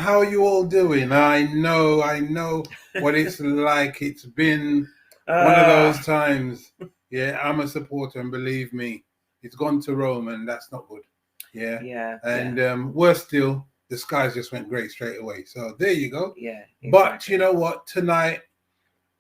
how are you all doing? I know what it's like. It's been one of those times. Yeah, I'm a supporter, and believe me, it's gone to Rome, and that's not good. Yeah. And worse still, the skies just went grey straight away. So there you go. Yeah. Exactly. But you know what? Tonight,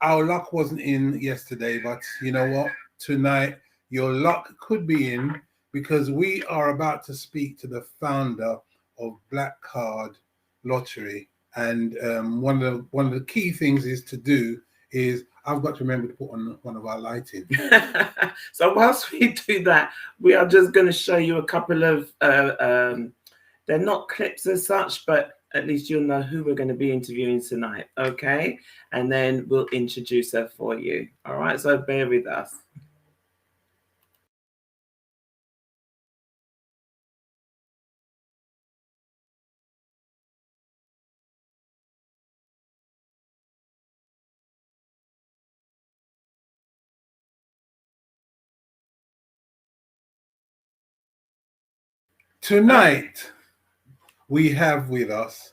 our luck wasn't in yesterday, but you know what? Tonight, your luck could be in, because we are about to speak to the founder of Black Card Lottery. And one of the key things is I've got to remember to put on one of our lighting. So whilst we do that, we are just going to show you a couple of they're not clips as such, but at least you'll know who we're going to be interviewing tonight, okay? And then we'll introduce her for you. All right, so bear with us. Tonight, we have with us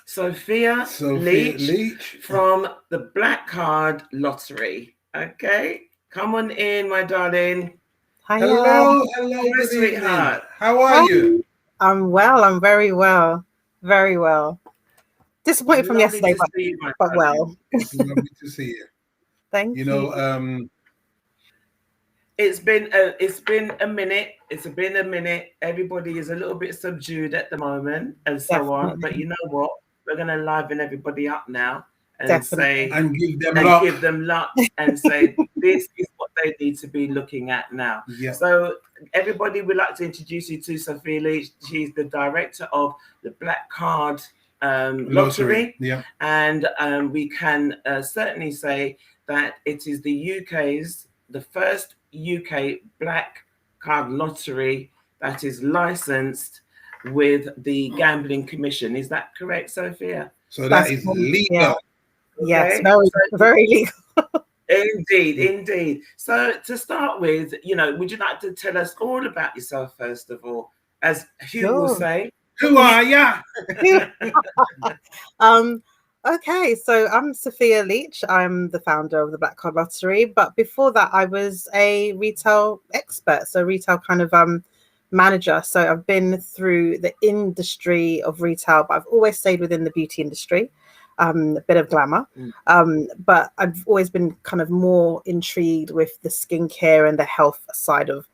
Sophia Leach from the Black Card Lottery. Okay, come on in, my darling. Hiya. Hello, good sweetheart. evening. How are you? I'm well. I'm very well. Very well. Disappointed from yesterday, but well. It's lovely to see you. Thank you. You know, it's been a minute. It's been a minute. Everybody is a little bit subdued at the moment, and so on. But you know what? We're gonna liven everybody up now and say and give them luck and say this is what they need to be looking at now. Yeah. So everybody, would like to introduce you to Sophia Leach. She's the director of the Black Card Lottery. Yeah. And we can certainly say that it is the first UK Black Card Lottery that is licensed with the Gambling Commission. Is that correct, Sophia? So that is legal. Yeah. Yes, very, very legal. Indeed. So to start with, would you like to tell us all about yourself, first of all, as Hugh will say? Who are ya? Okay, so I'm Sophia Leach. I'm the founder of the Black Card Lottery. But before that, I was a retail expert, so retail kind of manager. So I've been through the industry of retail, but I've always stayed within the beauty industry, a bit of glamour. But I've always been kind of more intrigued with the skincare and the health side of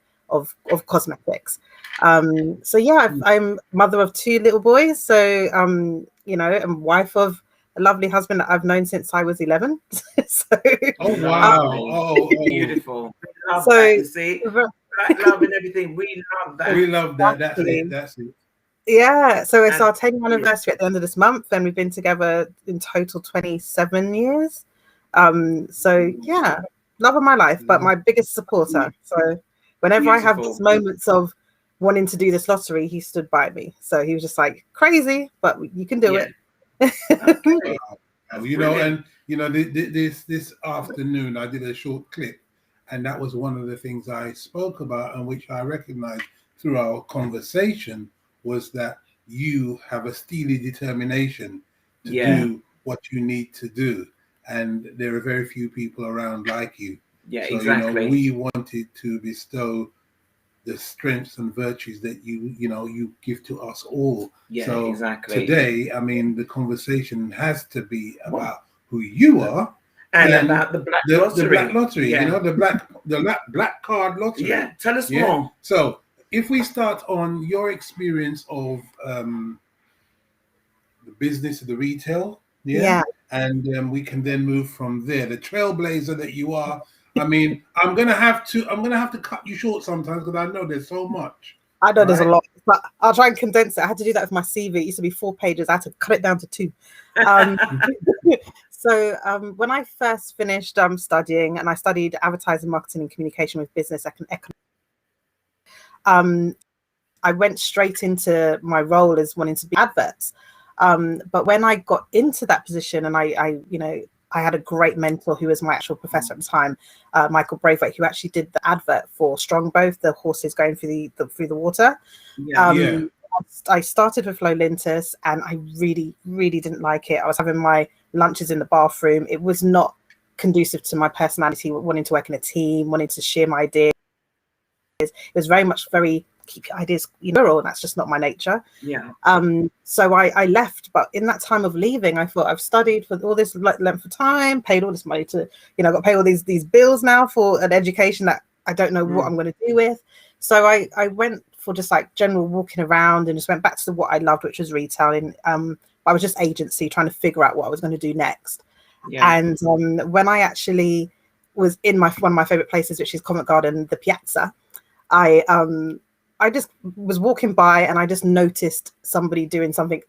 cosmetics. So yeah, I'm mother of 2 little boys. So I'm wife of a lovely husband that I've known since I was 11. So, oh wow! Oh, beautiful. Love that, you see. Black love and everything. We love that. We love that. That's it. Yeah. So it's our 10th anniversary at the end of this month, and we've been together in total 27 years. So yeah, love of my life, but my biggest supporter. So whenever I have these moments of wanting to do this lottery, he stood by me. So he was just like, crazy, but you can do it. Okay. This afternoon I did a short clip, and that was one of the things I spoke about, and which I recognized through our conversation, was that you have a steely determination to do what you need to do, and there are very few people around like you. Yeah, so, exactly. We wanted to bestow the strengths and virtues that you give to us all. Yeah, so exactly. Today, I mean, the conversation has to be about who you are and about the Black Lottery. The Black Lottery, the Black Card Lottery. Yeah, tell us more. So, if we start on your experience of the business of the retail, and we can then move from there. The trailblazer that you are. I mean, I'm gonna have to cut you short sometimes, because I know there's so much. I know there's a lot, but I'll try and condense it. I had to do that with my CV. It used to be 4 pages. I had to cut it down to 2. So when I first finished studying, and I studied advertising, marketing, and communication with business economics, I went straight into my role as wanting to be adverts. But when I got into that position, and I had a great mentor who was my actual professor at the time, Michael Braithwaite, who actually did the advert for Strongbow, the horses going through the water. I started with Low Lintus, and I really, really didn't like it. I was having my lunches in the bathroom. It was not conducive to my personality, wanting to work in a team, wanting to share my ideas. It was very much keep your ideas, and that's just not my nature. Yeah. So I left, but in that time of leaving, I thought, I've studied for all this length of time, paid all this money to, got to pay all these bills now for an education that I don't know what I'm going to do with. So I went for just like general walking around and just went back to what I loved, which was retailing. I was just agency, trying to figure out what I was going to do next. Yeah. And when I actually was in one of my favorite places, which is Covent Garden, the Piazza, I just was walking by and I just noticed somebody doing something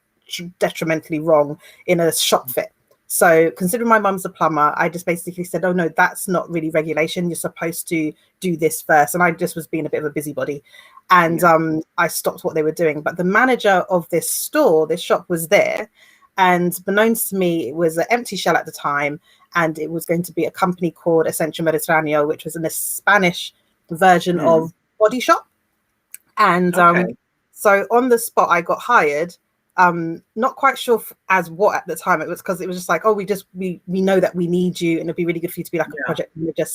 detrimentally wrong in a shop fit. So considering my mum's a plumber, I just basically said, oh no, that's not really regulation. You're supposed to do this first. And I just was being a bit of a busybody. And I stopped what they were doing. But the manager of this shop was there. And beknownst to me, it was an empty shell at the time. And it was going to be a company called Essential Mediterraneo, which was in a Spanish version of Body Shop. And so on the spot, I got hired. Not quite sure as what at the time. It was because it was just like, oh, we know that we need you, and it'd be really good for you to be like a project manager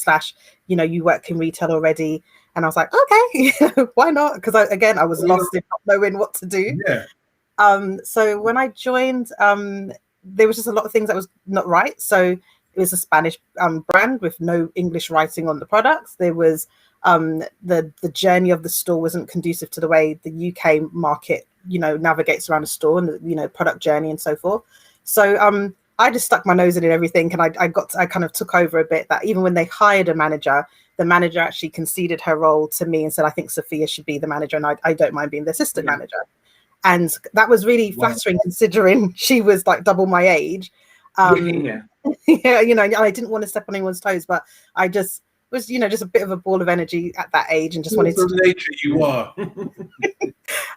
/ you work in retail already. And I was like, okay, why not? Because I was lost in not knowing what to do. Yeah. So when I joined, there was just a lot of things that was not right. So it was a Spanish brand with no English writing on the products. There was the journey of the store wasn't conducive to the way the UK market navigates around a store and product journey and so forth. So I just stuck my nose in it, everything, and I kind of took over a bit. That even when they hired a manager, the manager actually conceded her role to me and said, I think Sophia should be the manager, and I don't mind being the assistant manager. And that was really flattering, considering she was like double my age. I didn't want to step on anyone's toes, but I just was just a bit of a ball of energy at that age and just wanted to nature you are.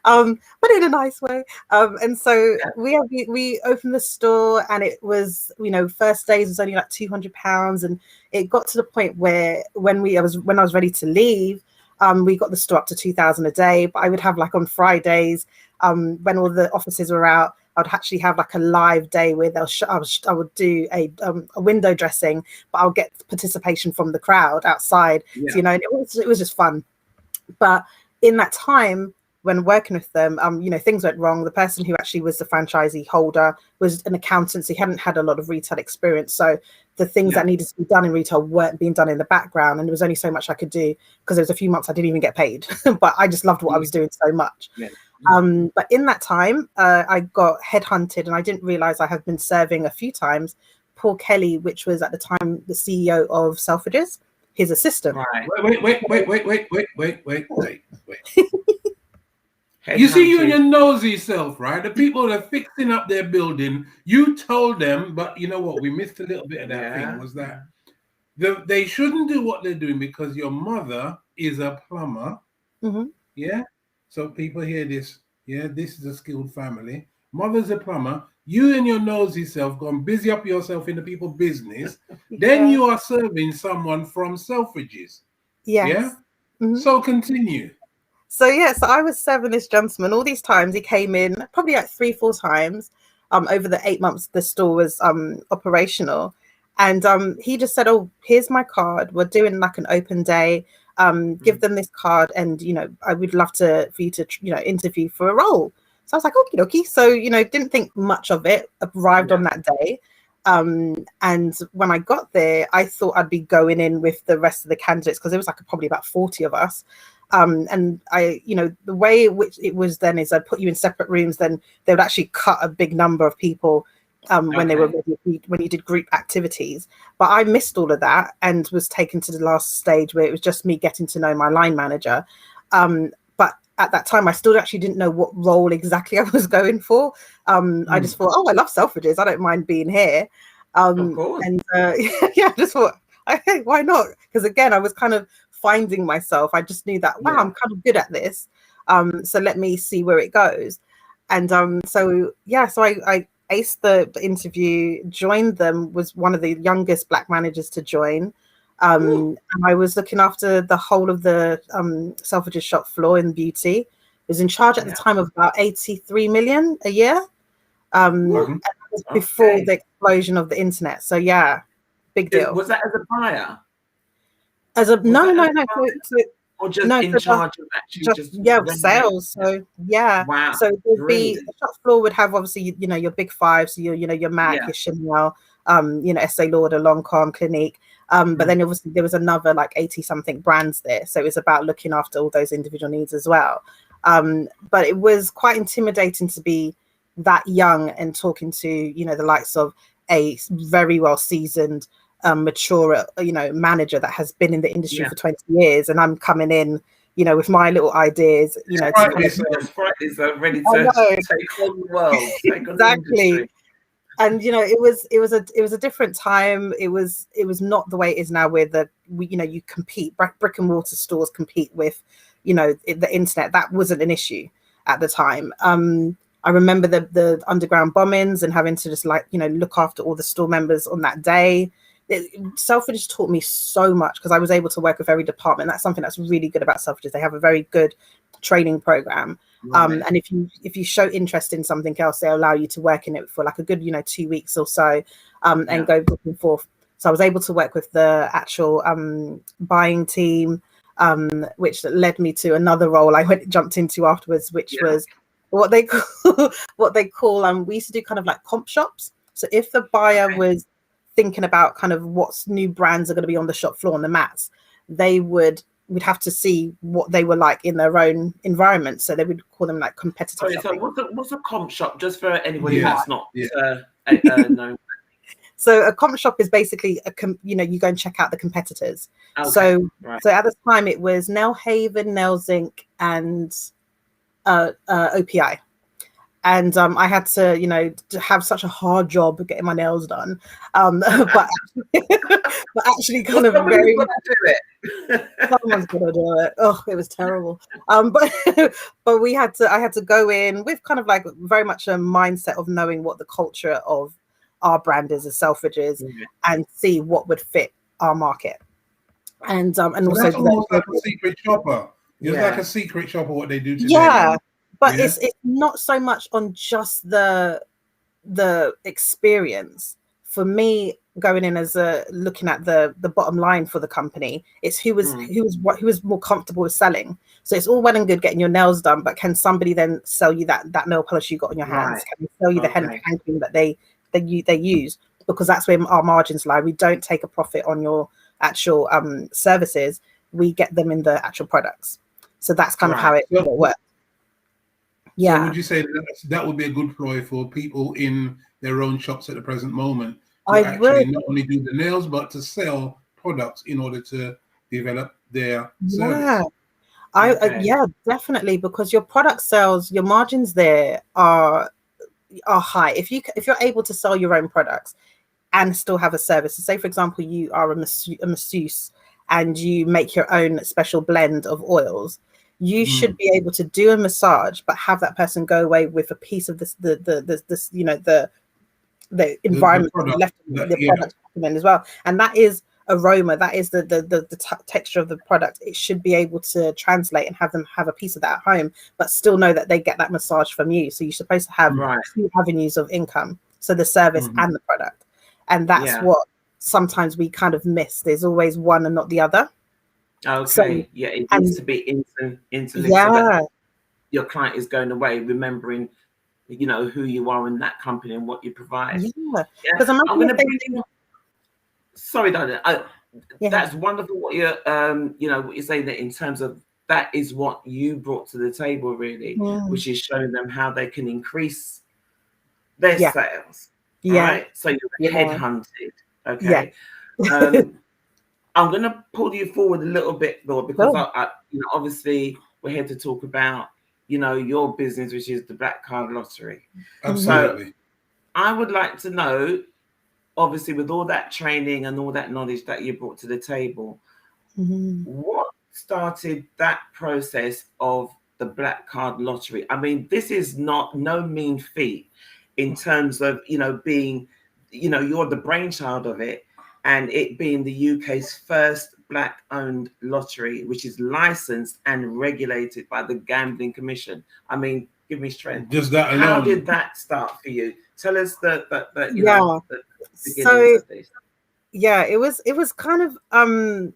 But in a nice way. And so we opened the store, and it was first days was only like £200, and it got to the point where when I was ready to leave, we got the store up to 2,000 a day. But I would have like on Fridays, when all the offices were out, I'd actually have like a live day where I would do a window dressing, but I'll get participation from the crowd outside. So, and it was just fun. But in that time when working with them, things went wrong. The person who actually was the franchisee holder was an accountant, so he hadn't had a lot of retail experience. So the things that needed to be done in retail weren't being done in the background, and there was only so much I could do because there was a few months I didn't even get paid, but I just loved what I was doing so much. But in that time, I got headhunted, and I didn't realize I had been serving a few times Paul Kelly, which was at the time the CEO of Selfridges, his assistant. Wait. You see, you and your nosy self, right? The people that are fixing up their building, you told them, but you know what? We missed a little bit of that thing, was that they shouldn't do what they're doing because your mother is a plumber. Yeah? So people hear this. Yeah, this is a skilled family. Mother's a plumber. You and your nosy self gone busy up yourself in the people's business. Then you are serving someone from Selfridges. Yes. Yeah? So continue. So I was serving this gentleman all these times. He came in probably like 3-4 times over the 8 months the store was operational. And he just said, oh, here's my card. We're doing like an open day. Give them this card, and I would love for you to interview for a role. So I was like, okie dokie. So didn't think much of it. Arrived on that day, and when I got there, I thought I'd be going in with the rest of the candidates because there was like probably about 40 of us. And I, the way in which it was then is I'd put you in separate rooms. Then they would actually cut a big number of people when they were when you did group activities. But I missed all of that and was taken to the last stage where it was just me getting to know my line manager. But at that time, I still actually didn't know what role exactly I was going for. I just thought, oh, I love Selfridges. I don't mind being here. Of course. And I just thought, hey, why not? Because again, I was kind of finding myself. I just knew that, wow, I'm kind of good at this. So let me see where it goes. And so I aced the interview, joined them, was one of the youngest Black managers to join. And I was looking after the whole of the Selfridges shop floor in beauty. was in charge at the time of about 83 million a year. And that was before the explosion of the internet. So yeah, big deal. Was that as a buyer? As a no. Or just No, in charge of actually just sales. So yeah, wow. So there'd be the shop floor would have obviously your big five, so your MAC, your Chanel, Estee Lauder, Lancome, Clinique, but then obviously there was another like 80 something brands there, so it was about looking after all those individual needs as well. But it was quite intimidating to be that young and talking to the likes of a very well seasoned mature manager that has been in the industry for 20 years, and I'm coming in with my little ideas Fridays are ready to take on the world. Exactly. And it was a different time. It was not the way it is now, where you compete, brick and mortar stores compete with the internet. That wasn't an issue at the time. I remember the underground bombings and having to just look after all the store members on that day. Selfridges taught me so much because I was able to work with every department. That's something that's really good about Selfridges. They have a very good training program. And if you show interest in something else, they allow you to work in it for like a good 2 weeks or so, and go back and forth. So I was able to work with the actual buying team, which led me to another role I jumped into afterwards, which was what they call we used to do kind of like comp shops. So if the buyer was thinking about kind of what new brands are going to be on the shop floor on the mats, we'd have to see what they were like in their own environment. So they would call them like competitive shopping. So what's a comp shop, just for anybody that's not known? So a comp shop is basically you go and check out the competitors. Okay. So at the time it was Nail Haven, Nail Zinc, and OPI. And I had to have such a hard job getting my nails done, but actually kind of very much do it. Someone's gonna do it. Oh, it was terrible. But I had to go in with kind of like very much a mindset of knowing what the culture of our brand is as Selfridges, and see what would fit our market. And also that's almost like a secret shopper. It's like a secret shopper what they do today. Yeah. But it's not so much on just the experience. For me, going in as looking at the bottom line for the company, it's who was more comfortable with selling. So it's all well and good getting your nails done, but can somebody then sell you that nail polish you got on your hands? Can they sell you the hand cream that they use? Because that's where our margins lie. We don't take a profit on your actual services. We get them in the actual products. So that's kind of how it works. Yeah. So would you say that would be a good ploy for people in their own shops at the present moment to not only do the nails, but to sell products in order to develop their service? Yeah, definitely, because your product sales, your margins there are high. If you're able to sell your own products and still have a service, so say for example you are a masseuse and you make your own special blend of oils, you should be able to do a massage, but have that person go away with a piece of the environment left the product as well. And that is aroma, that is the texture of the product. It should be able to translate and have them have a piece of that at home, but still know that they get that massage from you. So you're supposed to have two avenues of income, so the service and the product. And that's what sometimes we kind of miss. There's always one and not the other. Okay. So, it needs to be interlinked. So that your client is going away remembering, who you are in that company and what you provide. Because I'm going to bring you. Sorry, darling. That's wonderful. What you're, what you're saying, that in terms of that is what you brought to the table, really, which is showing them how they can increase their sales. Right. So you're headhunted. Okay. I'm going to pull you forward a little bit, Lord, because obviously we're here to talk about, your business, which is the Black Card Lottery. Absolutely. So I would like to know, obviously, with all that training and all that knowledge that you brought to the table, what started that process of the Black Card Lottery? I mean, this is no mean feat in terms of, being, you're the brainchild of it, and it being the UK's first black-owned lottery, which is licensed and regulated by the Gambling Commission. I mean, give me strength. Just that alone. How did that start for you? Tell us the beginnings So of this. yeah, it was kind of I would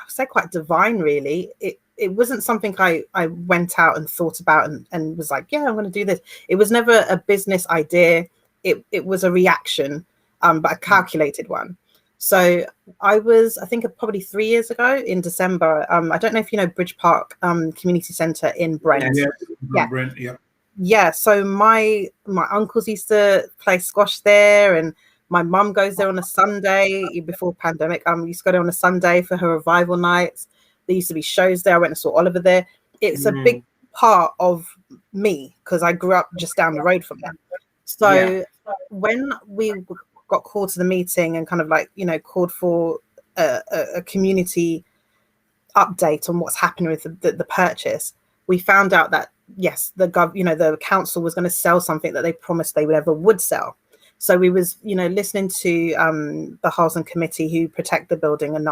say quite divine, really. It wasn't something I went out and thought about and was like, yeah, I'm going to do this. It was never a business idea. It was a reaction, but a calculated one. So I think probably 3 years ago in December. I don't know if you know Bridge Park Community Centre in Brent. Yeah. Brent, yeah. Yeah. So my uncles used to play squash there, and my mum goes there on a Sunday before pandemic. Used to go there on a Sunday for her revival nights. There used to be shows there. I went and saw Oliver there. It's a big part of me because I grew up just down the road from them. So when we got called to the meeting and kind of like, called for a community update on what's happening with the purchase, we found out that yes, the council was going to sell something that they promised they would sell. So we was, listening to the Housing Committee who protect the building and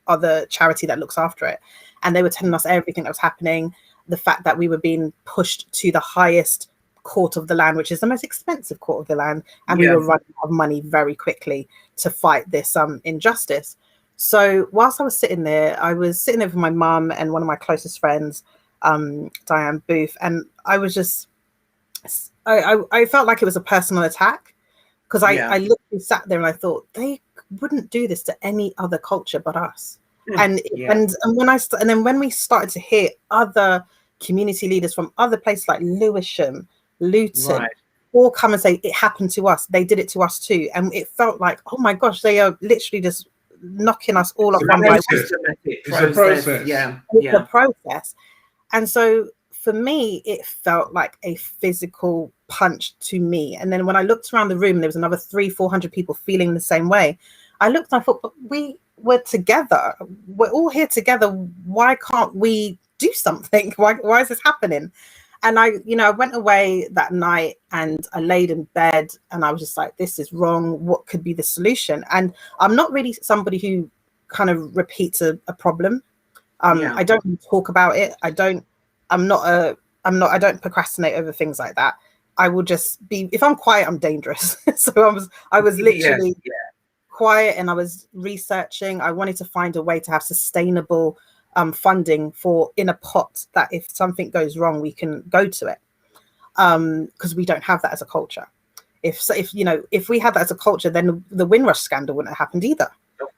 other charity that looks after it, and they were telling us everything that was happening, the fact that we were being pushed to the highest court of the land, which is the most expensive court of the land, and we were running out of money very quickly to fight this injustice. So whilst I was sitting there with my mum and one of my closest friends, Diane Booth, and I was just I felt like it was a personal attack because I literally sat there and I thought they wouldn't do this to any other culture but us. And when we started to hear other community leaders from other places like Lewisham, Luton, all come and say it happened to us, they did it to us too, and it felt like, oh my gosh, they are literally just knocking us all off one by one. It's a process. It's a process. And so for me, it felt like a physical punch to me. And then when I looked around the room, there was another 300-400 people feeling the same way. I looked and I thought, but we were together. We're all here together. Why can't we do something? Why is this happening? And I went away that night and I laid in bed and I was just like, this is wrong. What could be the solution? And I'm not really somebody who kind of repeats a problem. I don't talk about it. I don't procrastinate over things like that. I will just be, if I'm quiet, I'm dangerous. So I was literally quiet and I was researching. I wanted to find a way to have sustainable funding in a pot that if something goes wrong, we can go to it. Because we don't have that as a culture. If we had that as a culture, then the Windrush scandal wouldn't have happened either.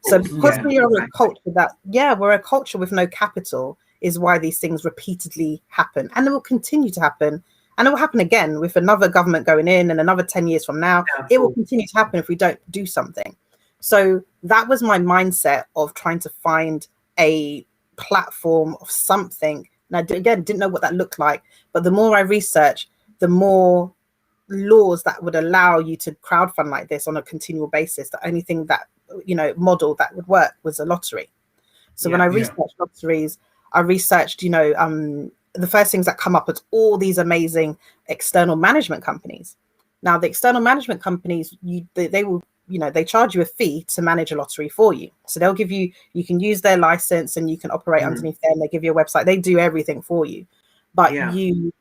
So because we are a culture we're a culture with no capital, is why these things repeatedly happen, and it will continue to happen, and it will happen again with another government going in, and another 10 years from now, it will continue to happen if we don't do something. So that was my mindset of trying to find a platform of something. And I didn't know what that looked like, but the more I researched, the more laws that would allow you to crowdfund like this on a continual basis. The only thing that model that would work was a lottery. So when I researched lotteries, I researched, the first things that come up is all these amazing external management companies. Now, the external management companies, they will, they charge you a fee to manage a lottery for you. So they'll give you can use their license and you can operate underneath them. They give you a website. They do everything for you, but you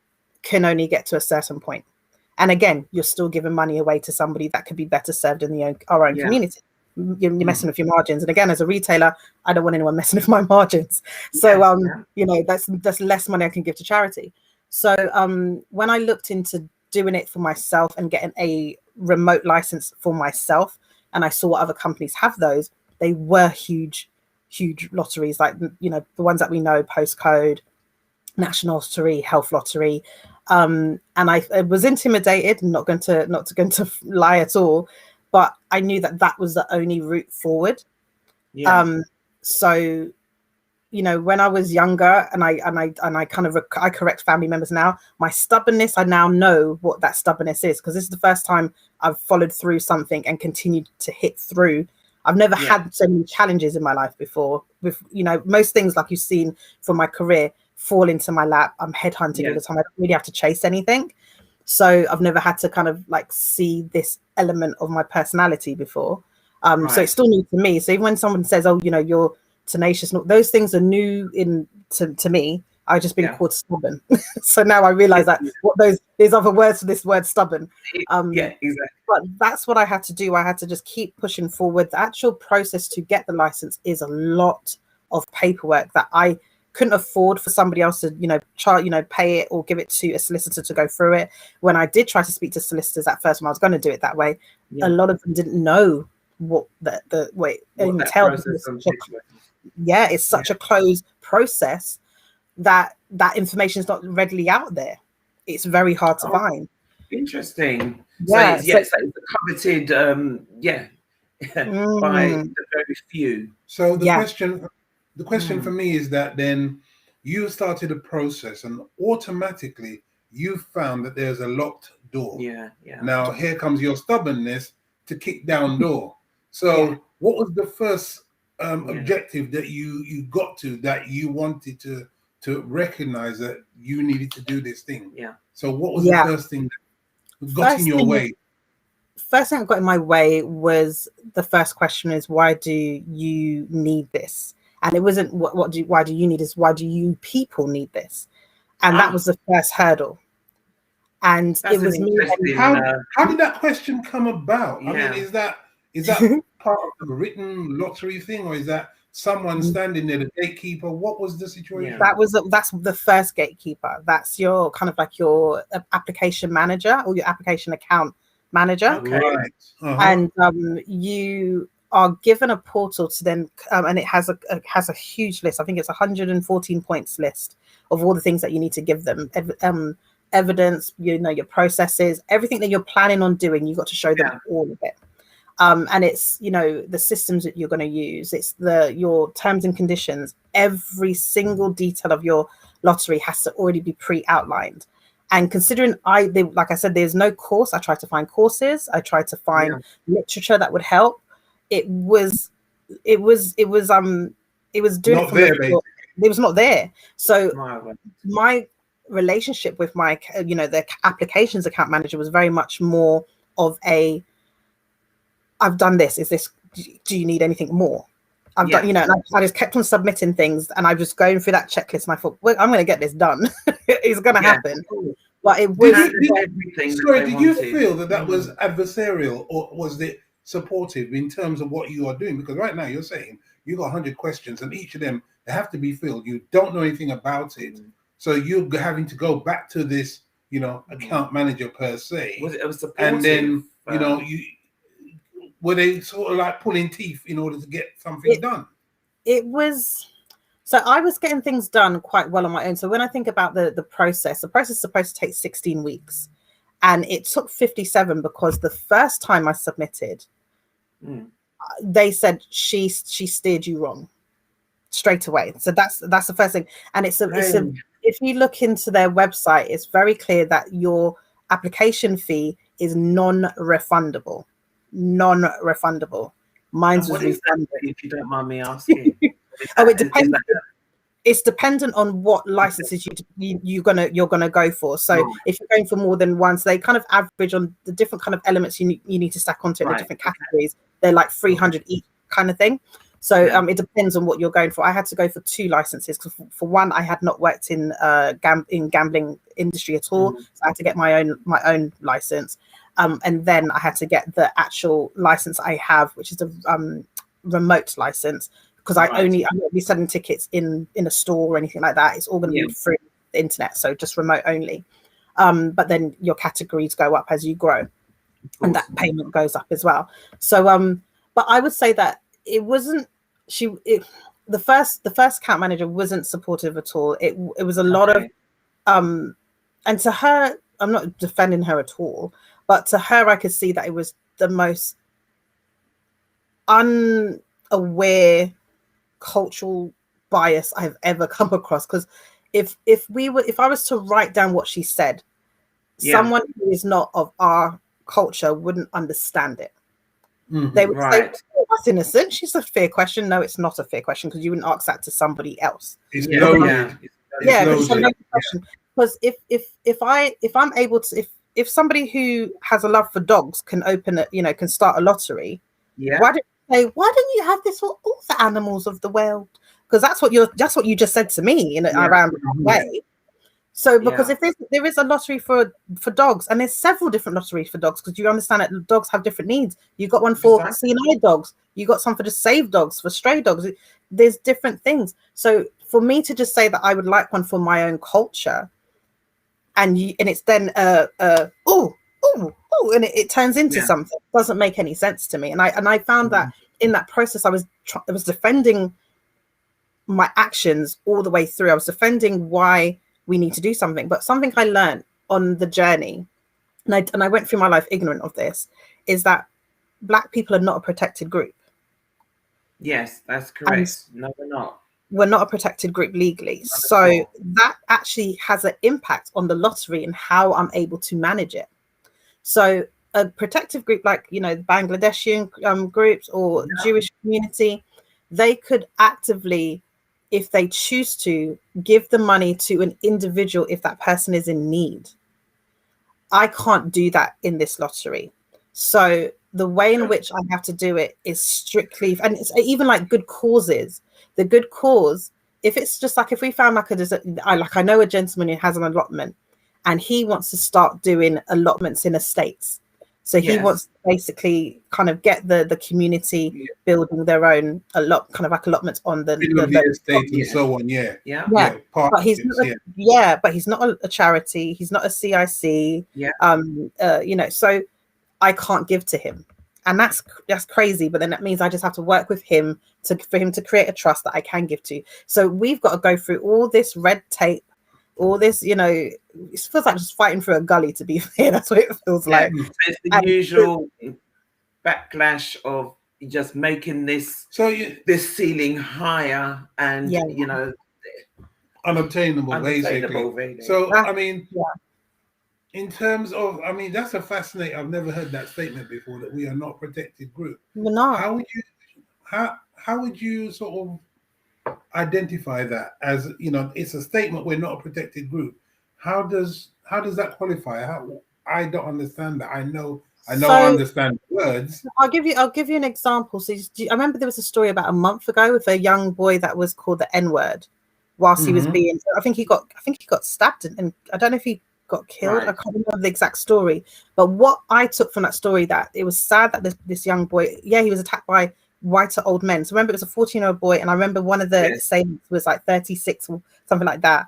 can only get to a certain point. And again, you're still giving money away to somebody that could be better served in our own community. You're messing with your margins, and again, as a retailer, I don't want anyone messing with my margins. So that's less money I can give to charity. So when I looked into doing it for myself and getting a remote license for myself, and I saw what other companies have those, they were huge lotteries, like the ones that we know, Postcode, National Lottery, Health Lottery, and I was intimidated. Not going to lie at all. But I knew that was the only route forward. So, when I was younger, and I correct family members now. My stubbornness, I now know what that stubbornness is, because this is the first time I've followed through something and continued to hit through. I've never had so many challenges in my life before. With most things, like you've seen from my career, fall into my lap. I'm headhunting all the time. I don't really have to chase anything. So I've never had to kind of like see this element of my personality before. So it's still new to me. So even when someone says, oh, you're tenacious. Those things are new to me. I've just been Yeah. called stubborn. So now I realize that there's other words for this word stubborn. Yeah, exactly. But that's what I had to do. I had to just keep pushing forward. The actual process to get the license is a lot of paperwork that I couldn't afford for somebody else to, pay it or give it to a solicitor to go through it. When I did try to speak to solicitors at first, when I was going to do it that way, a lot of them didn't know what the way entailed. Yeah, it's such a closed process that information is not readily out there. It's very hard to find. Interesting. Yeah, so it's coveted, by the very few. So the question for me is that then you started a process and automatically you found that there's a locked door. Yeah. Now here comes your stubbornness to kick down door. So what was the first objective that you got to, that you wanted to recognize that you needed to do this thing? Yeah. So what was the first thing that got in your way? First thing that got in my way was the first question is, why do you need this? And it wasn't why do you need this? Why do you people need this? And that was the first hurdle. And it was me. How did that question come about? I mean, is that part of the written lottery thing, or is that someone standing there, the gatekeeper? What was the situation? That's the first gatekeeper. That's your kind of like your application manager or your application account manager. Okay. Right. And you are given a portal to then and it has a huge list. I think it's 114 points list of all the things that you need to give them. Evidence, your processes, everything that you're planning on doing, you've got to show them all of it. And it's the systems that you're going to use, it's your terms and conditions. Every single detail of your lottery has to already be pre-outlined. And considering like I said, there's no course, I tried to find courses, I tried to find literature that would help. It was doing not there, basically. It was not there. So my relationship with my the applications account manager was very much more of a, I've done this, do you need anything more? I've done, and I just kept on submitting things, and I was going through that checklist, and I thought, well, I'm going to get this done. It's going to happen. But it was. Did you feel that was adversarial, or was it supportive in terms of what you are doing? Because right now you're saying you got 100 questions, and each of them, they have to be filled. You don't know anything about it, so you're having to go back to this, account manager per se. It was supportive, and then were they sort of like pulling teeth in order to get something done? It was. So I was getting things done quite well on my own. So when I think about the process is supposed to take 16 weeks. And it took 57 because the first time I submitted, they said she steered you wrong straight away. So that's the first thing. And if you look into their website, it's very clear that your application fee is non-refundable. Mine's was refunded. If you don't mind me asking. It depends. It's dependent on what licenses you're gonna go for. So if you're going for more than one, so they kind of average on the different kind of elements you need to stack onto it, the different categories. They're like 300 each kind of thing. So it depends on what you're going for. I had to go for 2 licenses because for one, I had not worked in gambling industry at all, so I had to get my own license. And then I had to get the actual license I have, which is a remote license, because I won't be selling tickets in a store or anything like that. It's all going to be through the internet, so just remote only. But then your categories go up as you grow, and that payment goes up as well. So, but I would say that it wasn't. The first account manager wasn't supportive at all. It was a lot of, and to her, I'm not defending her at all, but to her, I could see that it was the most unaware cultural bias I've ever come across. Because if I was to write down what she said, someone who is not of our culture wouldn't understand it. They would say, oh, that's innocent. She's a fair question. No, it's not a fair question, because you wouldn't ask that to somebody else. It's loaded. It's a loaded question. Because if I'm able to, if somebody who has a love for dogs can open it, can start a lottery, why don't you say, why don't you have this for all the animals of the world? Because that's what you just said to me in a roundabout way. So because if there is a lottery for dogs, and there's several different lotteries for dogs, because you understand that dogs have different needs. You got one for CNI dogs, you got some for just save dogs, for stray dogs. There's different things. So for me to just say that I would like one for my own culture, and it's then and it turns into something, it doesn't make any sense to me. And I found that in that process, I was defending my actions all the way through. I was defending why we need to do something. But something I learned on the journey, and I went through my life ignorant of this, is that Black people are not a protected group. Yes, that's correct. No, we're not. We're not a protected group legally. So that actually has an impact on the lottery and how I'm able to manage it. So a protective group like, the Bangladeshi groups or Jewish community, they could actively, if they choose to, give the money to an individual if that person is in need. I can't do that in this lottery. So the way in which I have to do it is strictly, and it's even like good causes. The good cause, if it's just like, if we found I know a gentleman who has an allotment and he wants to start doing allotments in estates. So he wants to basically kind of get the community building their own kind of like allotments on the estate and so on. But he's not a charity. He's not a CIC. So I can't give to him, and that's crazy. But then that means I just have to work with him for him to create a trust that I can give to. So we've got to go through all this red tape, all this, it feels like just fighting through a gully, to be fair. That's what it feels like. It's the usual backlash of just making this ceiling higher and unobtainable, basically. Really. So in terms of, that's a fascinating. I've never heard that statement before, that we are not a protected group. We're not. How would you sort of identify that as, it's a statement, we're not a protected group? How does that qualify? I don't understand that. I know I understand the words. I'll give you an example. So I remember there was a story about a month ago with a young boy that was called the N-word whilst he was being, I think he got stabbed, and I don't know if he got killed. Right. I can't remember the exact story, but what I took from that story, that it was sad that this young boy, he was attacked by whiter old men. So remember, it was a 14-year-old boy, and I remember one of the assailants was like 36 or something like that.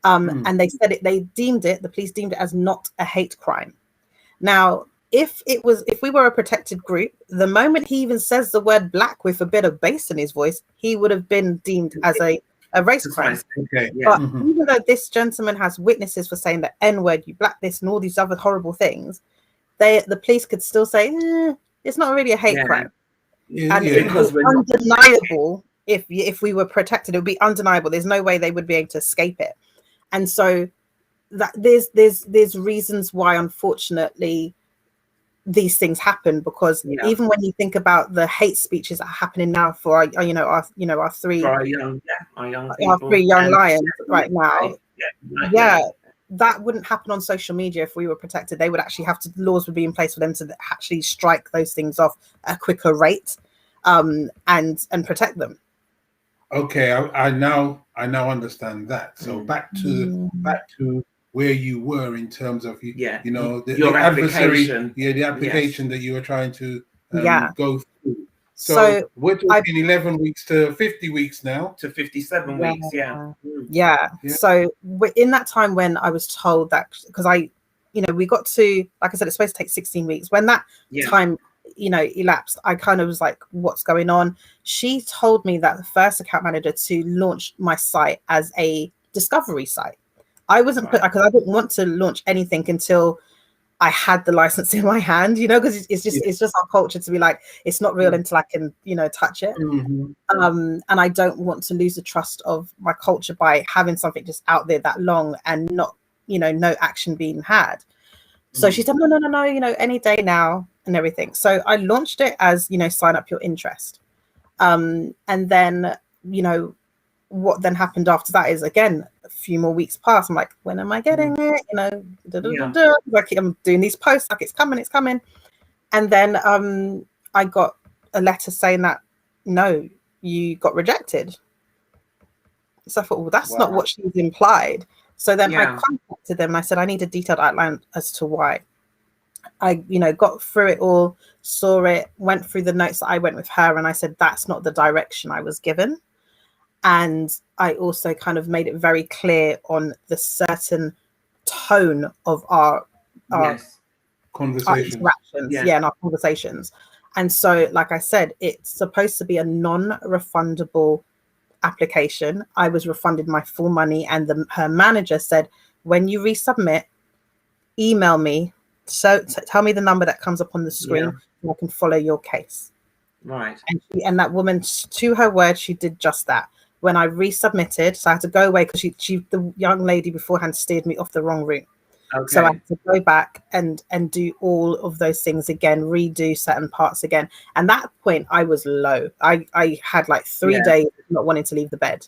And they said the police deemed it as not a hate crime. Now, if we were a protected group, the moment he even says the word black with a bit of bass in his voice, he would have been deemed as a race crime. Okay. But even though this gentleman has witnesses for saying the N-word, you black this, and all these other horrible things, the police could still say it's not really a hate crime. And it was undeniable. If we were protected, it would be undeniable. There's no way they would be able to escape it. And so that there's reasons why, unfortunately, these things happen, because even when you think about the hate speeches that are happening now for our three young lions right now, that wouldn't happen on social media if we were protected. They would actually laws would be in place for them to actually strike those things off at a quicker rate, and protect them. Okay, I now understand that. So back to where you were in terms of the adversary, the application that you were trying to go through. So we're talking 11 weeks to 50 weeks now. To 57 weeks, So in that time when I was told that, because we got to, like I said, it's supposed to take 16 weeks. When that time elapsed, I kind of was like, what's going on? She told me that the first account manager to launch my site as a discovery site. I wasn't because I didn't want to launch anything until I had the license in my hand, because it's just our culture to be like, it's not real until I can, touch it. And I don't want to lose the trust of my culture by having something just out there that long and not, no action being had. So she said, no, any day now and everything. So I launched it as, sign up your interest. And then, what then happened after that is, again, a few more weeks passed. I'm like, when am I getting it? Like, I'm doing these posts, like it's coming. And then I got a letter saying that, no, you got rejected. So I thought, well, that's not what she's implied. So then I contacted them. I said, I need a detailed outline as to why. I, got through it all, saw it, went through the notes that I went with her, and I said, that's not the direction I was given. And I also kind of made it very clear on the certain tone of our conversations. Interactions, and our conversations. And so, like I said, it's supposed to be a non-refundable application. I was refunded my full money, and her manager said, when you resubmit, email me. So tell me the number that comes up on the screen, and I can follow your case. Right. And that woman, to her word, she did just that. When I resubmitted, so I had to go away because the young lady beforehand steered me off the wrong route. Okay. So I had to go back and do all of those things again, redo certain parts again. And at that point, I was low. I had like 3 days not wanting to leave the bed.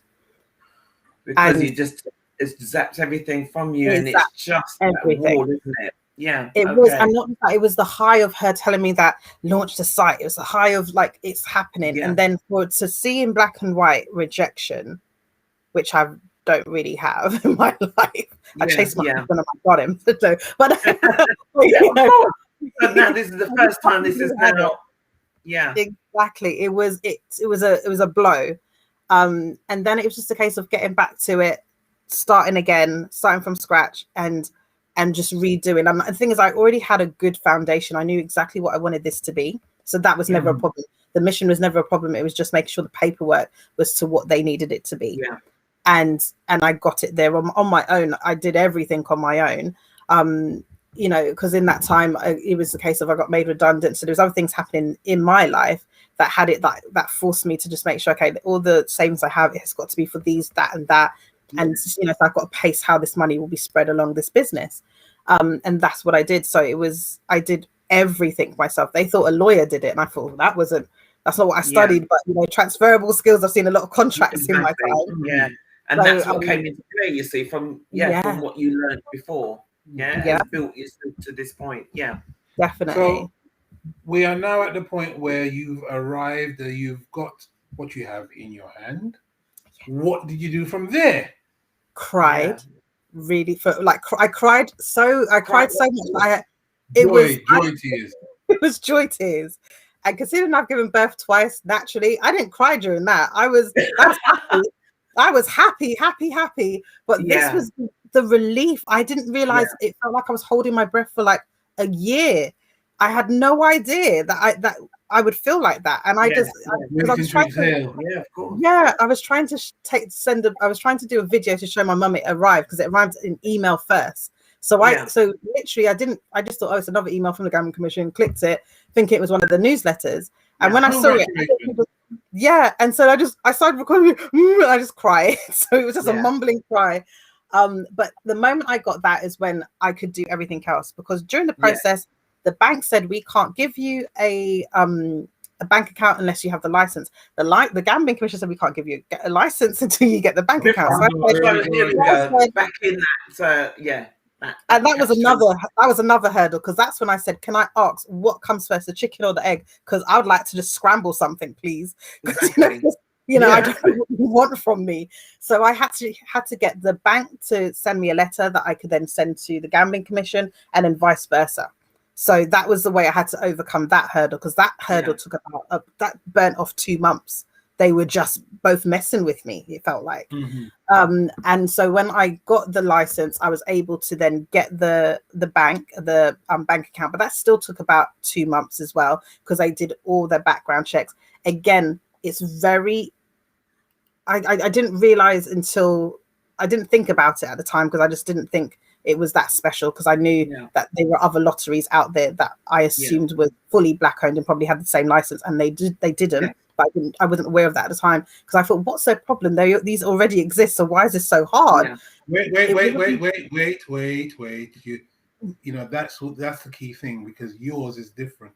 Because you just zapped everything from you, and it's just everything. That wall, isn't it? Yeah, it was, and not that it was the high of her telling me that launch the site. It was the high of like it's happening, and then to see in black and white rejection, which I don't really have in my life. I chased my husband and I got him. So, but but now this is the first time this is now. Yeah, exactly. It was a blow, and then it was just a case of getting back to it, starting from scratch, and just redoing. And the thing is, I already had a good foundation. I knew exactly what I wanted this to be. So that was never a problem. The mission was never a problem. It was just making sure the paperwork was to what they needed it to be. Yeah. And I got it there on my own. I did everything on my own. Because in that time, it was the case of I got made redundant. So there was other things happening in my life that had it that forced me to just make sure, okay, all the savings I have, it's got to be for these, that, and that. And so I've got to pace how this money will be spread along this business, and that's what I did. So I did everything myself. They thought a lawyer did it, and I thought that's not what I studied. But transferable skills. I've seen a lot of contracts in my time. Yeah, and that's what came into play. You see, from what you learned before. Yeah, built yourself to this point. Yeah, definitely. So we are now at the point where you've arrived. You've got what you have in your hand. What did you do from there? Cried, really. I cried so much. Joy tears. It was joy tears. And considering I've given birth twice, naturally, I didn't cry during that. I was happy. I was happy. But this was the relief. I didn't realize it felt like I was holding my breath for like a year. I had no idea that I would feel like that, and I was trying to do a video to show my mum it arrived, because it arrived in email first. So so literally I just thought, it's another email from the Gambling Commission. Clicked it, thinking it was one of the newsletters, and when I saw it, and so I started recording. I just cried. So it was just a mumbling cry. But the moment I got that is when I could do everything else, because during the process. The bank said we can't give you a bank account unless you have the license. The Gambling Commission said we can't give you a license until you get the bank account. Back in that, and that was another hurdle, because that's when I said, "Can I ask what comes first, the chicken or the egg? Because I would like to just scramble something, please." Exactly. I don't know what you want from me. So I had to get the bank to send me a letter that I could then send to the Gambling Commission, and then vice versa. So that was the way I had to overcome that hurdle, because that hurdle took about that burnt off 2 months. They were just both messing with me, it felt like. And so when I got the license, I was able to then get the bank account, but that still took about 2 months as well, because I did all their background checks. Again, it's very. I didn't realize until I didn't think about it at the time, because I just didn't think it was that special, because I knew that there were other lotteries out there that I assumed were fully black owned and probably had the same license, and they didn't. But I wasn't aware of that at the time, because I thought, what's their problem? These already exist, so why is this so hard? Wait. That's the key thing, because yours is different.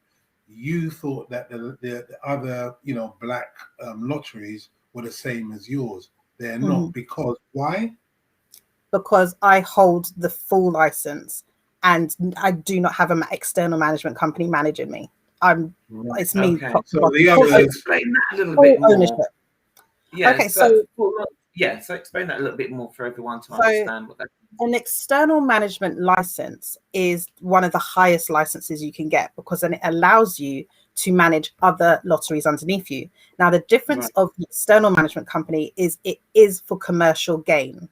You thought that the other black lotteries were the same as yours. They're not, because why? Because I hold the full license, and I do not have an external management company managing me. It's me. Okay. So the Just others, explain that a little Full bit more. ownership. Yeah. Okay, So explain that a little bit more for everyone to So understand what that means. an external management license is one of the highest licenses you can get, because then it allows you to manage other lotteries underneath you. Now, the difference of the external management company is it is for commercial gain.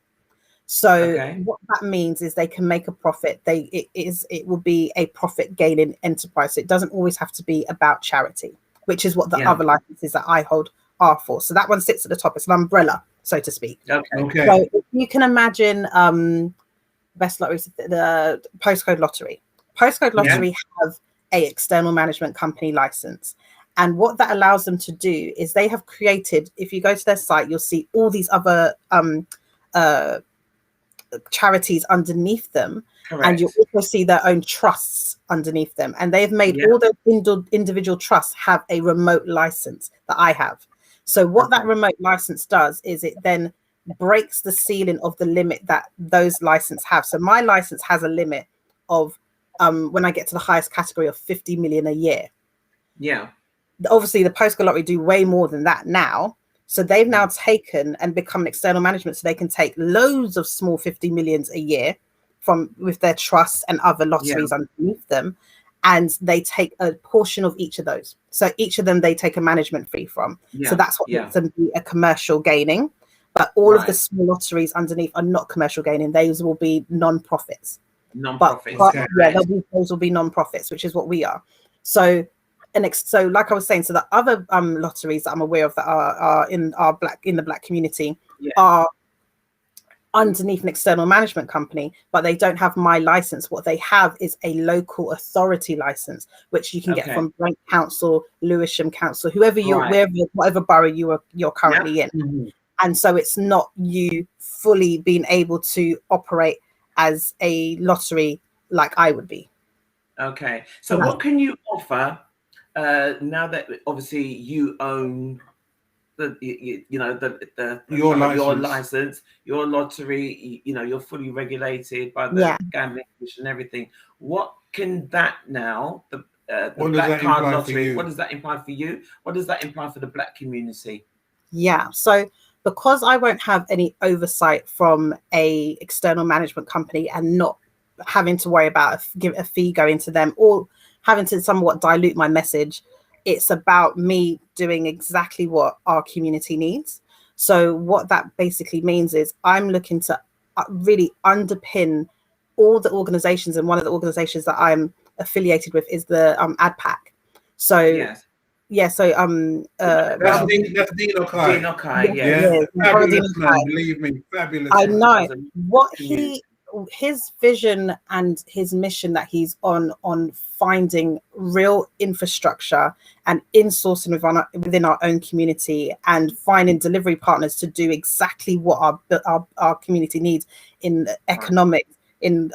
So what that means is they can make a profit. It will be a profit gaining enterprise. So it doesn't always have to be about charity, which is what the other licenses that I hold are for. So that one sits at the top. It's an umbrella, so to speak. Okay. So if you can imagine best lotteries, the postcode lottery. Postcode lottery have a external management company license. And what that allows them to do is they have created, if you go to their site, you'll see all these other charities underneath them. Correct. And you also see their own trusts underneath them. And they've made all those individual trusts have a remote license that I have. So what that remote license does is it then breaks the ceiling of the limit that those licenses have. So my license has a limit of when I get to the highest category of 50 million a year. Yeah. Obviously the postcode lottery do way more than that now. So they've now taken and become an external management, so they can take loads of small 50 millions a year with their trusts and other lotteries underneath them, and they take a portion of each of those. So each of them they take a management fee from. So that's what makes them be a commercial gaining. But all of the small lotteries underneath are not commercial gaining. Those will be non-profits. Non-profits. Those will be non-profits, which is what we are. So like I was saying, so the other lotteries that I'm aware of that are in the black community are underneath an external management company, but they don't have my license. What they have is a local authority license, which you can get from Brent Council, Lewisham Council, whatever borough you're currently in. And so it's not you fully being able to operate as a lottery like I would be. Okay. So what can you offer now that obviously you own your license, your lottery, you're fully regulated by the Gambling Commission and everything. What can that now, the Black Card Lottery, what does that imply for you? What does that imply for the Black community? Yeah, so because I won't have any oversight from a external management company and not having to worry about a fee going to them or having to somewhat dilute my message, it's about me doing exactly what our community needs. So what that basically means is I'm looking to really underpin all the organizations, and one of the organizations that I'm affiliated with is the AdPack. So that's Dean Okai. Fabulous man, believe me, fabulous. I know what his vision and his mission that he's on finding real infrastructure and insourcing within our own community and finding delivery partners to do exactly what our community needs in economics, in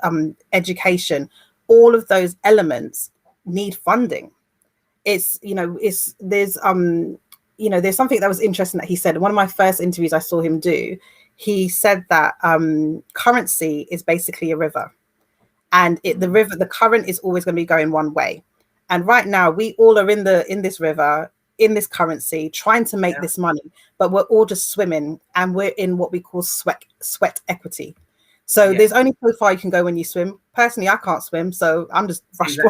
education. All of those elements need funding. There's something that was interesting that he said in one of my first interviews I saw him do. He said that currency is basically a river, and the current is always going to be going one way. And right now we all are in this river, in this currency, trying to make this money, but we're all just swimming, and we're in what we call sweat equity. So there's only so far you can go when you swim. Personally, I can't swim, so I'm just washed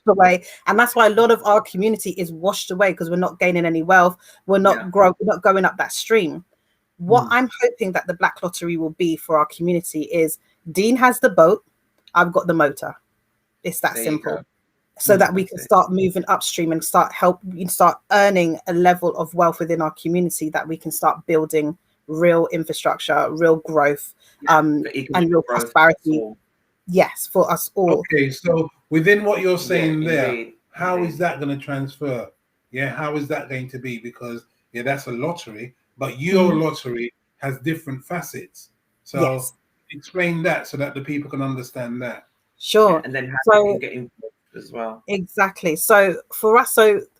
away. And that's why a lot of our community is washed away, because we're not gaining any wealth. We're not we're not going up that stream. What I'm hoping that the Black Lottery will be for our community is Dean has the boat, I've got the motor. It's that simple. So that we can start moving upstream and start earning a level of wealth within our community, that we can start building real infrastructure, real growth, and real prosperity. Yes, for us all. Okay, so within what you're saying there, how is that going to transfer? How is that going to be? Because that's a lottery, but your lottery has different facets. So explain that so that the people can understand that. Sure. And then how you can get involved as well. Exactly. So for us,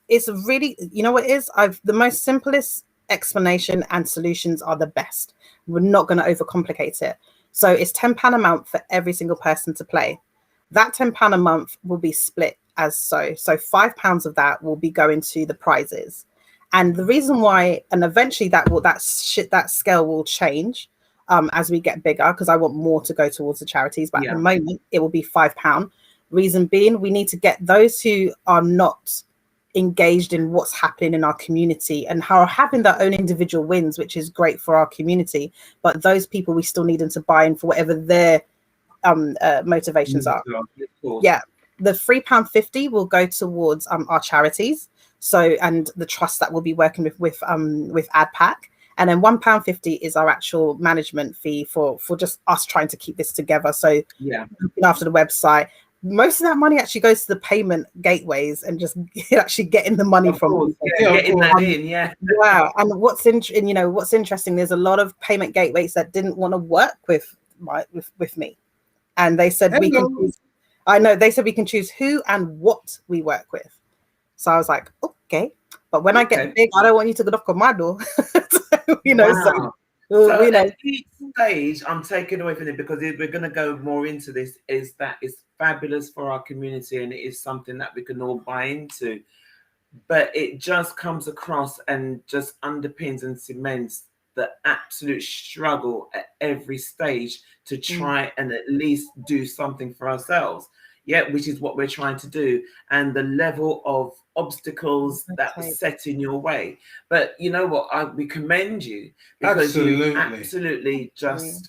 it's really, what it is? The most simplest explanation and solutions are the best. We're not going to overcomplicate it. So it's £10 a month for every single person to play. That £10 a month will be split as so £5 of that will be going to the prizes. And the reason why, and eventually that scale will change as we get bigger, because I want more to go towards the charities, but at the moment it will be £5. Reason being, we need to get those who are not engaged in what's happening in our community and how are having their own individual wins, which is great for our community, but those people, we still need them to buy in for whatever their motivations are. Yeah, the £3.50 will go towards our charities, so, and the trust that we'll be working with AdPack, and then £1.50 is our actual management fee for just us trying to keep this together. So looking after the website, most of that money actually goes to the payment gateways and just actually getting the money from getting that in. Wow. And what's interesting, there's a lot of payment gateways that didn't want to work with me, and they said we can choose, they said we can choose who and what we work with. So I was like, okay, but when I get big, I don't want you to knock on my door. So at each stage, I'm taking away from it, because we're going to go more into this, is that it's fabulous for our community and it is something that we can all buy into. But it just comes across and just underpins and cements the absolute struggle at every stage to try and at least do something for ourselves. Yeah, which is what we're trying to do, and the level of obstacles that was set in your way. But you know what? We commend you, because you absolutely just,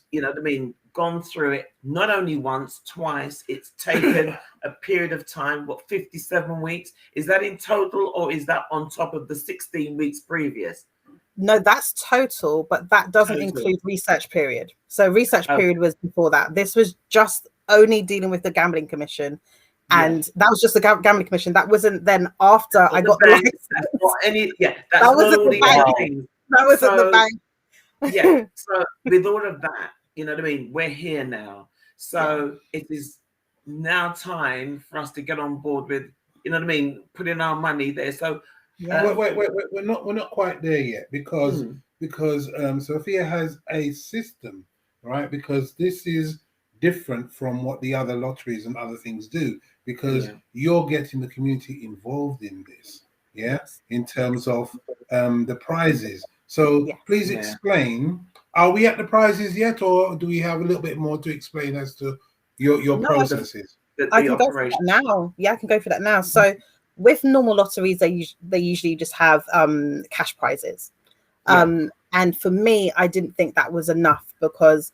gone through it not only once, twice. It's taken a period of time, 57 weeks? Is that in total, or is that on top of the 16 weeks previous? No, that's total, but that doesn't include research period. So research period was before that. This was just only dealing with the Gambling Commission, and that was just the Gambling Commission. That wasn't then after I got the license. That wasn't the bank. That wasn't the bank. Yeah. So with all of that, we're here now. So it is now time for us to get on board with, putting our money there. So wait, we're not quite there yet, because Sophia has a system, right? Because this is different from what the other lotteries and other things do, because you're getting the community involved in this, in terms of the prizes. So please explain, are we at the prizes yet, or do we have a little bit more to explain as to your processes? I can go for that now. Yeah, I can go for that now. So with normal lotteries, they usually just have cash prizes. And for me, I didn't think that was enough, because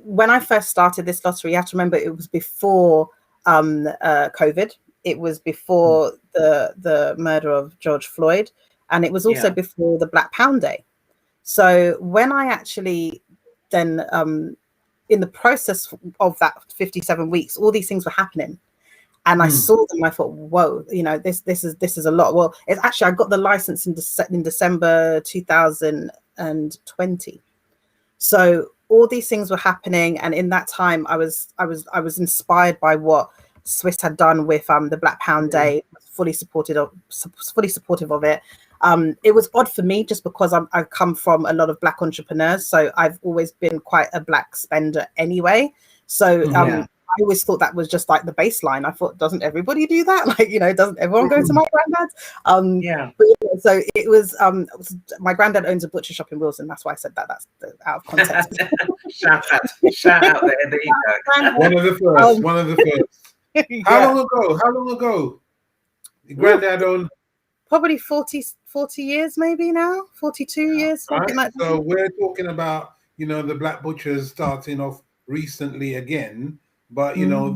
when I first started this lottery, you have to remember it was before COVID. It was before the murder of George Floyd, and it was also before the Black Pound Day. So when I actually then, in the process of that 57 weeks, all these things were happening. And I saw them, I thought, whoa, this is a lot. Well, it's actually, I got the license in December 2020. So all these things were happening, and in that time, I was inspired by what Swiss had done with the Black Pound Day. Fully supportive of it. It was odd for me, just because I've come from a lot of Black entrepreneurs, so I've always been quite a Black spender anyway. So I always thought that was just like the baseline. I thought, doesn't everybody do that? Like, doesn't everyone go to my granddad's? But, so it was, my granddad owns a butcher shop in Wilson. That's why I said that. That's out of context. Shout out there. There you go. One of the first. How long ago? Your granddad owned? Probably 40 years, maybe now. 42 years, something like that. So we're talking about, the Black butchers starting off recently again. But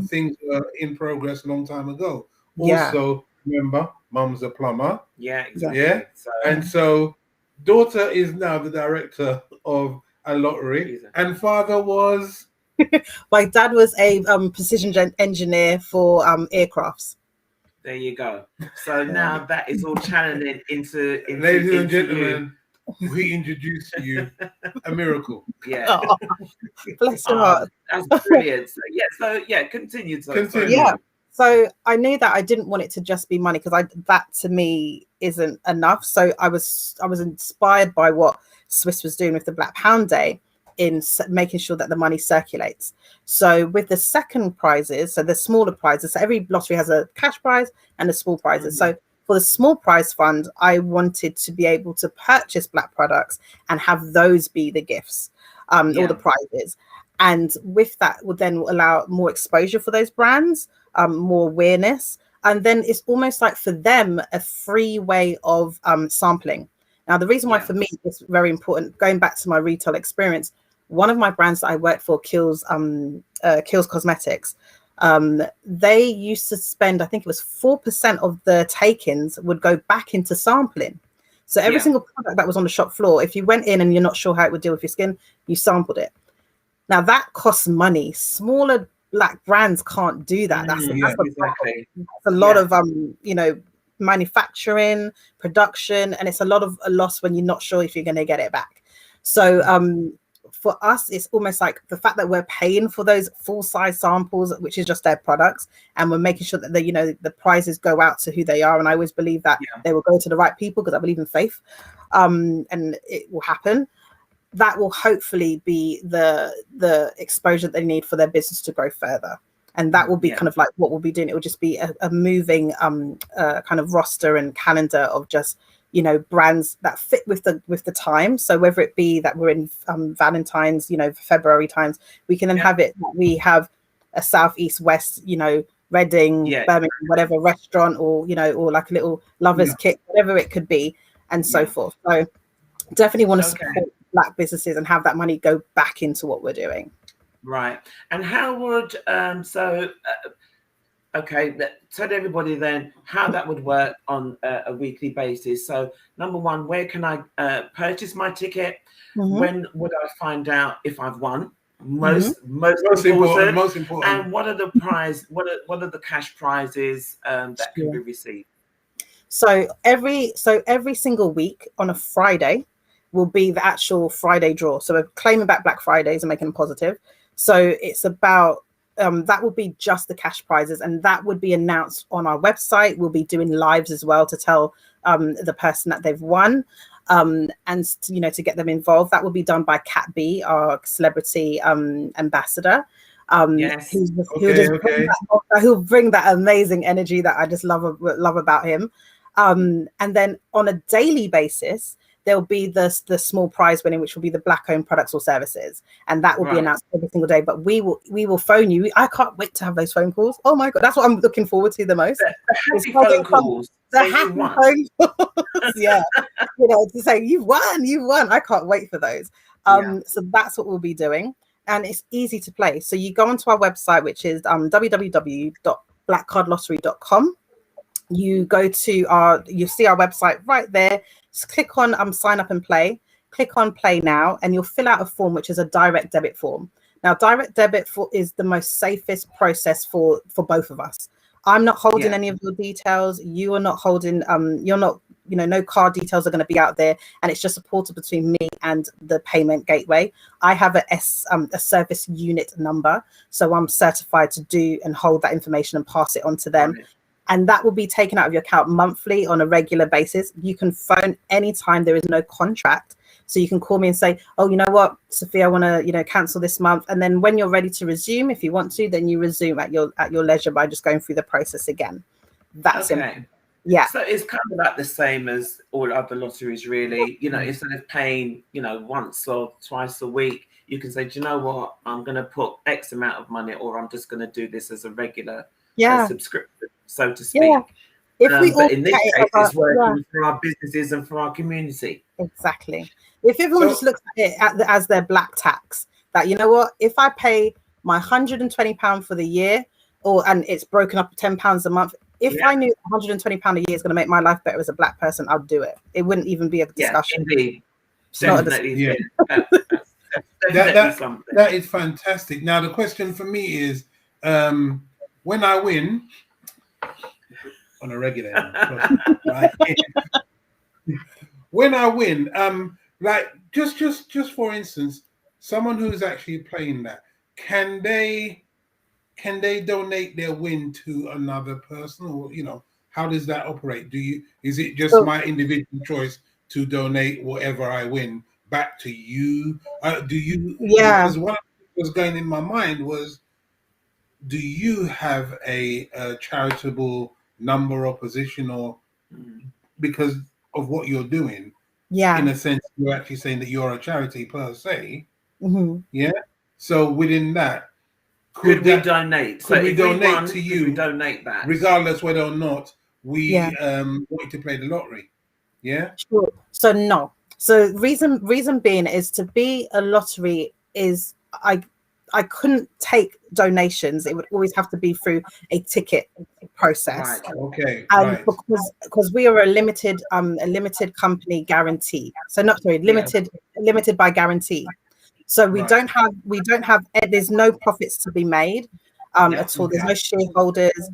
things were in progress a long time ago. Also, remember, Mum's a plumber. Yeah, exactly. Yeah, and so daughter is now the director of a lottery, and father was. My dad was a precision engineer for aircrafts. There you go. So now that is all channeling into ladies and gentlemen. We introduce to you a miracle. Yeah. Oh, bless your heart. That's brilliant. Continue. Yeah. So I knew that I didn't want it to just be money, because that to me isn't enough. So I was inspired by what Swiss was doing with the Black Pound Day. in making sure that the money circulates. So with the second prizes, so the smaller prizes, so every lottery has a cash prize and a small prizes. So for the small prize fund, I wanted to be able to purchase black products and have those be the gifts, or the prizes. And with that would then allow more exposure for those brands, more awareness. And then it's almost like for them a free way of sampling. Now, the reason why for me it's very important, going back to my retail experience, one of my brands that I work for, Kills Cosmetics, they used to spend, I think it was 4% of the take-ins would go back into sampling. So every single product that was on the shop floor, if you went in and you're not sure how it would deal with your skin, you sampled it. Now that costs money. Smaller black brands can't do that. That's a lot of manufacturing, production, and it's a lot of a loss when you're not sure if you're going to get it back. So for us, it's almost like the fact that we're paying for those full-size samples, which is just their products, and we're making sure that the prizes go out to who they are. And I always believe that they will go to the right people, because I believe in faith, and it will happen. That will hopefully be the exposure they need for their business to grow further. And that will be kind of like what we'll be doing. It will just be a moving kind of roster and calendar of just, brands that fit with the time. So whether it be that we're in Valentine's, February times, we can then have it. We have a South, East, West, Reading, Birmingham, whatever restaurant, or like a little lovers kit, whatever it could be, and so forth. So definitely want to support black businesses and have that money go back into what we're doing. Right. And how would tell everybody then how that would work on a weekly basis. So number one, where can I purchase my ticket? When would I find out if I've won? Most important. And what are the what are the cash prizes that can be received? So every single week on a Friday will be the actual Friday draw. So we're claiming back Black Fridays and making them positive. So it's about that will be just the cash prizes, and that would be announced on our website. We'll be doing lives as well to tell the person that they've won, and to get them involved. That will be done by Kat B, our celebrity ambassador. He'll bring that amazing energy that I just love about him. And then on a daily basis, there'll be the small prize winning, which will be the black-owned products or services, and that will be announced every single day. But we will phone you. I can't wait to have those phone calls. Oh my god, that's what I'm looking forward to the most. The phone calls. The happy phone calls. Yeah, to say you've won. I can't wait for those. So that's what we'll be doing, and it's easy to play. So you go onto our website, which is www.blackcardlottery.com. You go to you see our website right there. Just click on sign up and play. Click on play now, and you'll fill out a form, which is a direct debit form. Now, direct debit is the most safest process for both of us. I'm not holding any of your details. You are not holding. You're not. No card details are going to be out there, and it's just a portal between me and the payment gateway. I have a service unit number, so I'm certified to do and hold that information and pass it on to them. Right. And that will be taken out of your account monthly on a regular basis. You can phone anytime. There is no contract. So you can call me and say, oh, you know what, Sophia, I want to, cancel this month. And then when you're ready to resume, if you want to, then you resume at your leisure by just going through the process again. That's it. Yeah. So it's kind of like the same as all other lotteries, really. Instead of paying, once or twice a week, you can say, do you know what, I'm going to put X amount of money, or I'm just going to do this as a regular subscription, so to speak. Yeah. But in this case, it's working for our businesses and for our community. Exactly. If everyone just looks at it as their black tax, that, if I pay my £120 for the year, and it's broken up £10 a month, if I knew £120 a year is going to make my life better as a black person, I'd do it. It wouldn't even be a discussion. Indeed. Definitely. That is fantastic. Now, the question for me is, when I win on a regular, right? When I win, like just for instance, someone who's actually playing that, can they donate their win to another person, or how does that operate? Is it just my individual choice to donate whatever I win back to you? Do you? Yeah. Because one of the things that was going in my mind was, do you have a charitable number or position, or because of what you're doing? Yeah. In a sense, you're actually saying that you're a charity per se. Mhm. Yeah. So within that, Could we that, donate? could So we if donate we won, to could you, we donate that? regardless whether or not Yeah. we want you to play the lottery? Yeah. Sure. So no. So reason being is, to be a lottery is, I couldn't take donations. It would always have to be through a ticket process. Right. Okay. And Right. because we are a limited company guarantee. So not sorry, limited by guarantee. So we Right. don't have there's no profits to be made at all. There's no shareholders.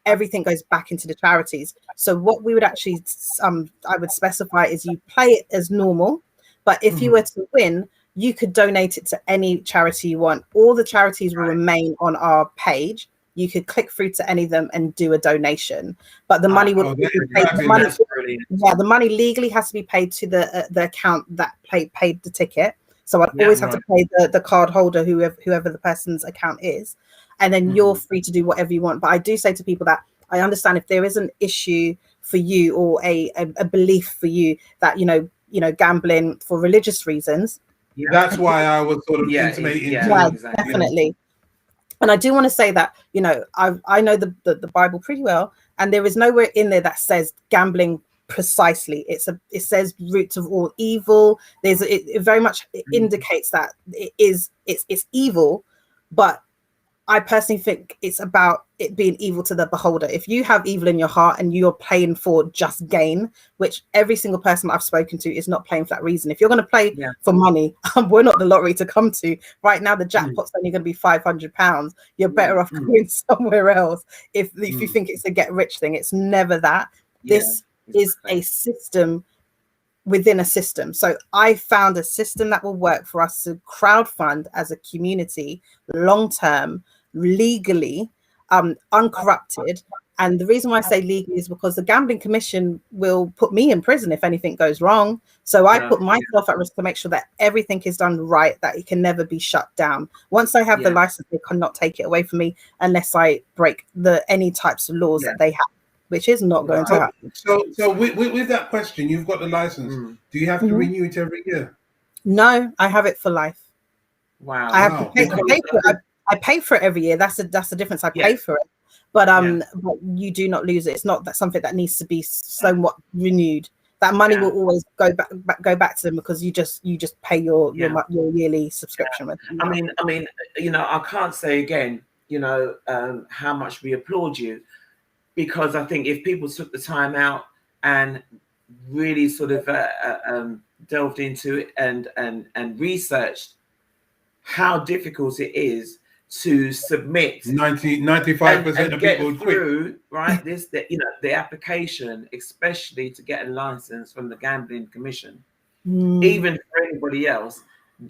Everything goes back into the charities. So what we would actually I would specify is, you play it as normal, but if you were to win, you could donate it to any charity you want. All the charities will remain on our page. You could click through to any of them and do a donation, but the money would be paid. The money legally has to be paid to the account that paid the ticket. So I'd always have to pay the card holder, whoever the person's account is, and then you're free to do whatever you want. But I do say to people that I understand if there is an issue for you, or a belief for you, that you know gambling for religious reasons. That's why I was sort of intimating. Yeah, definitely. And I do want to say that, I know the Bible pretty well, and there is nowhere in there that says gambling precisely. It says roots of all evil. It very much indicates that it's evil, but I personally think it's about it being evil to the beholder. If you have evil in your heart and you're playing for just gain, which every single person I've spoken to is not playing for that reason. If you're going to play for money, we're not the lottery to come to. Right now, the jackpot's only going to be £500. You're better off going somewhere else. If you think it's a get rich thing, it's never that. This is a system within a system. So I found a system that will work for us to crowdfund as a community, long term, legally, uncorrupted. And the reason why I say legally is because the Gambling Commission will put me in prison if anything goes wrong. So I put myself at risk to make sure that everything is done right, that it can never be shut down. Once I have the license, they cannot take it away from me unless I break any types of laws that they have, which is not going to happen. So with that question, you've got the license. Do you have to renew it every year? No, I have it for life. Wow. I have to pay for it. I pay for it every year. That's the difference. I pay for it, but but you do not lose it. It's not something that needs to be somewhat renewed. That money will always go back to them, because you just pay your yearly subscription with them. I mean, I can't say again, how much we applaud you, because I think if people took the time out and really sort of delved into it and researched how difficult it is to submit 95% of people would through the application, especially to get a license from the Gambling Commission, even for anybody else,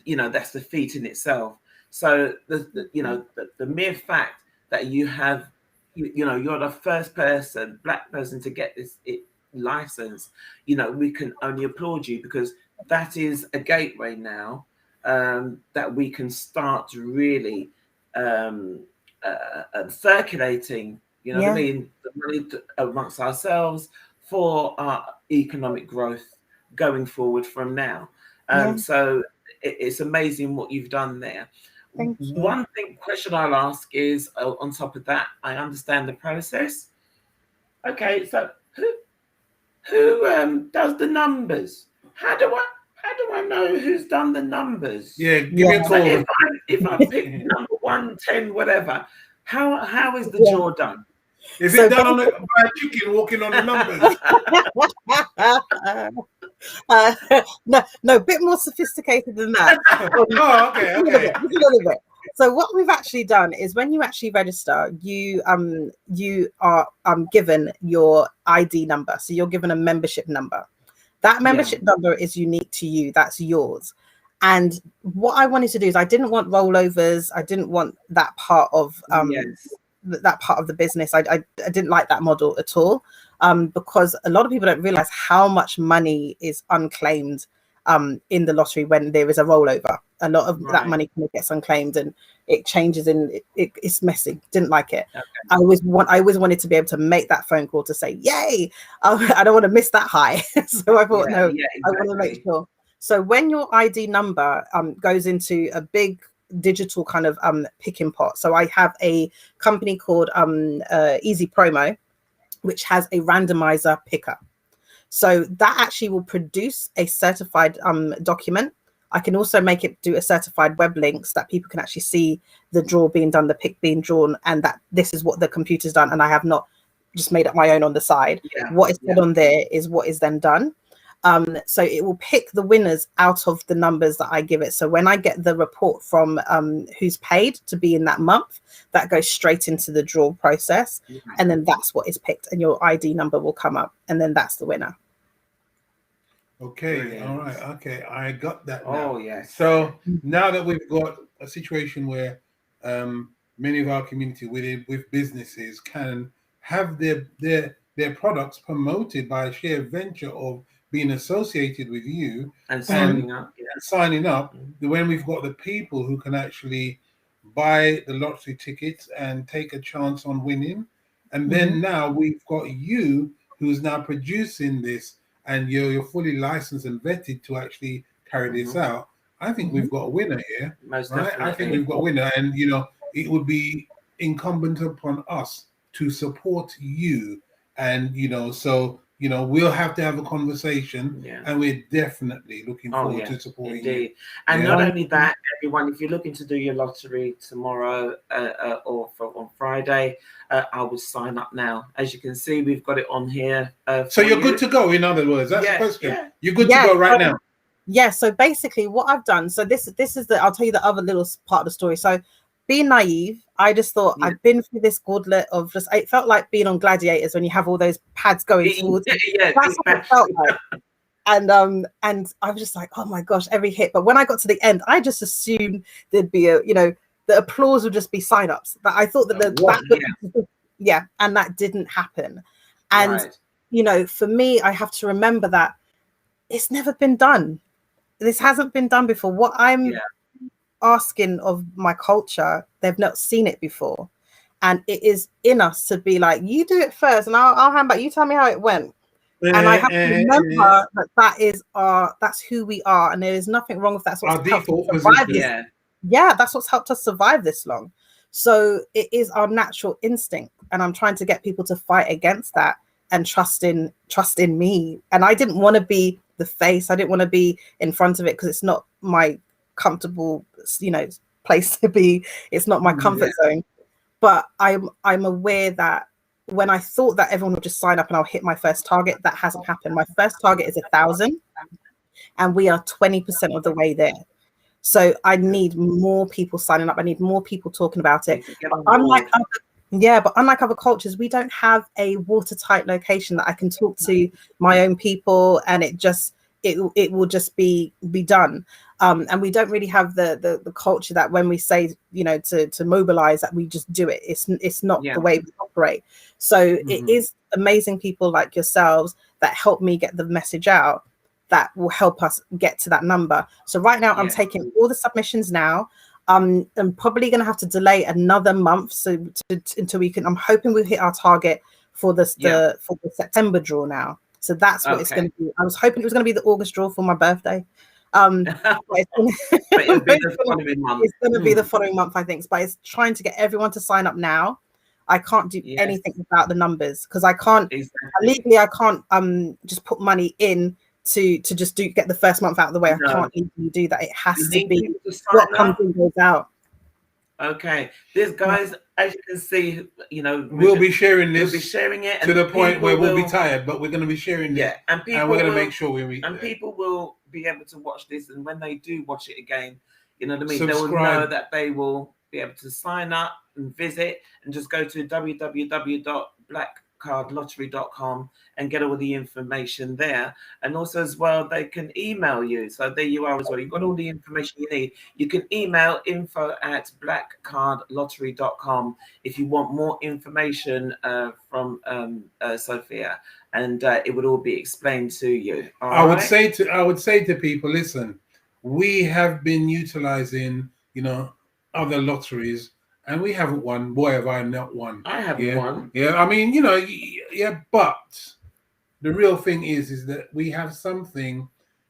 that's the feat in itself. So the mere fact that you have, you're the first black person to get this license, we can only applaud you, because that is a gateway now that we can start to really circulating, what I mean, the money amongst ourselves for our economic growth going forward from now. So it's amazing what you've done there. Thank you. One question I'll ask is, on top of that, I understand the process. Okay, so who does the numbers? How do I know who's done the numbers? Yeah, give me a call. So if I pick number 1, 10, whatever, how is the draw done? Is it done by a chicken walking on the numbers? No, a bit more sophisticated than that. Okay. A little bit. So what we've actually done is, when you actually register, you are given your ID number. So you're given a membership number. That membership number is unique to you. That's yours. And what I wanted to do is, I didn't want rollovers. I didn't want that part of that part of the business. I didn't like that model at all, because a lot of people don't realize how much money is unclaimed in the lottery when there is a rollover. A lot of that Right. money kind of gets unclaimed and it changes, and it's messy. Didn't like it. Okay. I always wanted to be able to make that phone call to say, yay, I don't want to miss that high. So I thought, Yeah, no, yeah, I want to make exactly. sure. So when your ID number goes into a big digital kind of picking pot. So I have a company called Easy Promo, which has a randomizer picker. So that actually will produce a certified document. I can also make it do a certified web links that people can actually see the draw being done, the pick being drawn, and that this is what the computer's done. And I have not just made up my own on the side. Yeah, What is put on there is what is then done. So it will pick the winners out of the numbers that I give it. So when I get the report from who's paid to be in that month, that goes straight into the draw process. yeah. And then that's what is picked, and your ID number will come up, and then that's the winner. Okay, Brilliant. all right, okay, I got that now. Oh, yes. So now that we've got a situation where many of our community with businesses can have their products promoted by a shared venture of being associated with you And signing up. Yeah. and signing up, when we've got the people who can actually buy the lottery tickets and take a chance on winning, and then now we've got you who's now producing this, and you're fully licensed and vetted to actually carry this out. I think we've got a winner here. Most Right? definitely. I think we've got a winner, and it would be incumbent upon us to support you, and we'll have to have a conversation, and we're definitely looking forward to supporting you. And not only that, everyone, if you're looking to do your lottery tomorrow or on Friday, I will sign up now. As you can see, we've got it on here. So you're good to go, in other words. That's the question. Yeah. You're good to go right now. Yeah, so basically what I've done, so this is I'll tell you the other little part of the story. So being naive, I just thought I've been through this gauntlet of it felt like being on Gladiators when you have all those pads going towards you. That's what it felt like. And I was just like, oh my gosh, every hit. But when I got to the end, I just assumed there'd be the applause would just be sign-ups. But I thought that and that didn't happen. And for me, I have to remember that it's never been done. This hasn't been done before. What I'm asking of my culture, they've not seen it before. And it is in us to be like, you do it first and I'll hand back. You tell me how it went. And I have to remember that's who we are. And there is nothing wrong with that. Our default position. Yeah, that's what's helped us survive this long. So it is our natural instinct. And I'm trying to get people to fight against that and trust in me. And I didn't want to be the face. I didn't want to be in front of it because it's not my comfortable, place to be. It's not my comfort zone. But I'm aware that when I thought that everyone would just sign up and I'll hit my first target, that hasn't happened. My first target is 1,000, and we are 20% of the way there. So I need more people signing up. I need more people talking about it. But unlike other cultures, we don't have a watertight location that I can talk to my own people, and it will just be done. And we don't really have the culture that when we say to mobilize, that we just do it. It's not the way we operate. So it is amazing people like yourselves that help me get the message out, that will help us get to that number. So right now I'm taking all the submissions now. I'm probably going to have to delay another month until we can. I'm hoping we'll hit our target for the September draw now. So that's what it's going to be. I was hoping it was going to be the August draw for my birthday. It's going to be the following month, I think. But it's trying to get everyone to sign up now. I can't do anything without the numbers because I can't legally. I can't just put money in to just get the first month out of the way. I can't easily do that. It has to be what comes in goes out. Okay, this guys, as you can see, we'll be sharing this. We'll be sharing it to the point where we'll be tired, but we're going to be sharing this. And we're going to make sure people will be able to watch this, and when they do watch it again, you know what I mean. Subscribe. They will know that they will be able to sign up and visit, and just go to www.blackcardlottery.com blackcardlottery.com and get all the information there. And also as well, they can email you. So there you are as well. You've got all the information you need. You can email info@blackcardlottery.com if you want more information from Sophia, and it would all be explained to you. I would say to people, listen, we have been utilizing, other lotteries, and we haven't won. Boy, have I not won. I haven't won. Yeah, I mean, but the real thing is that we have something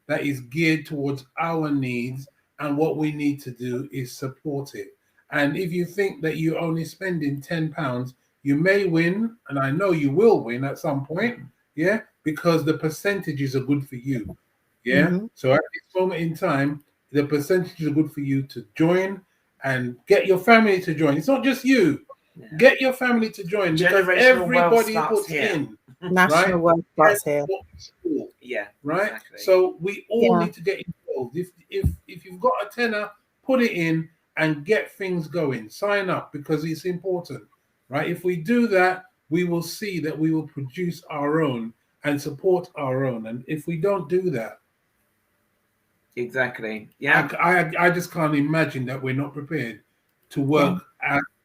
that is geared towards our needs, and what we need to do is support it. And if you think that you're only spending £10, you may win, and I know you will win at some point, because the percentages are good for you. So at this moment in time, the percentages are good for you to join and get your family to join. It's not just you. Get your family to join, because everybody puts in. National wealth starts here. Right. Exactly. So we all need to get involved. If you've got a tenner, put it in and get things going. Sign up, because it's important. Right. If we do that, we will see that we will produce our own and support our own. And if we don't do that, exactly. I just can't imagine that we're not prepared to work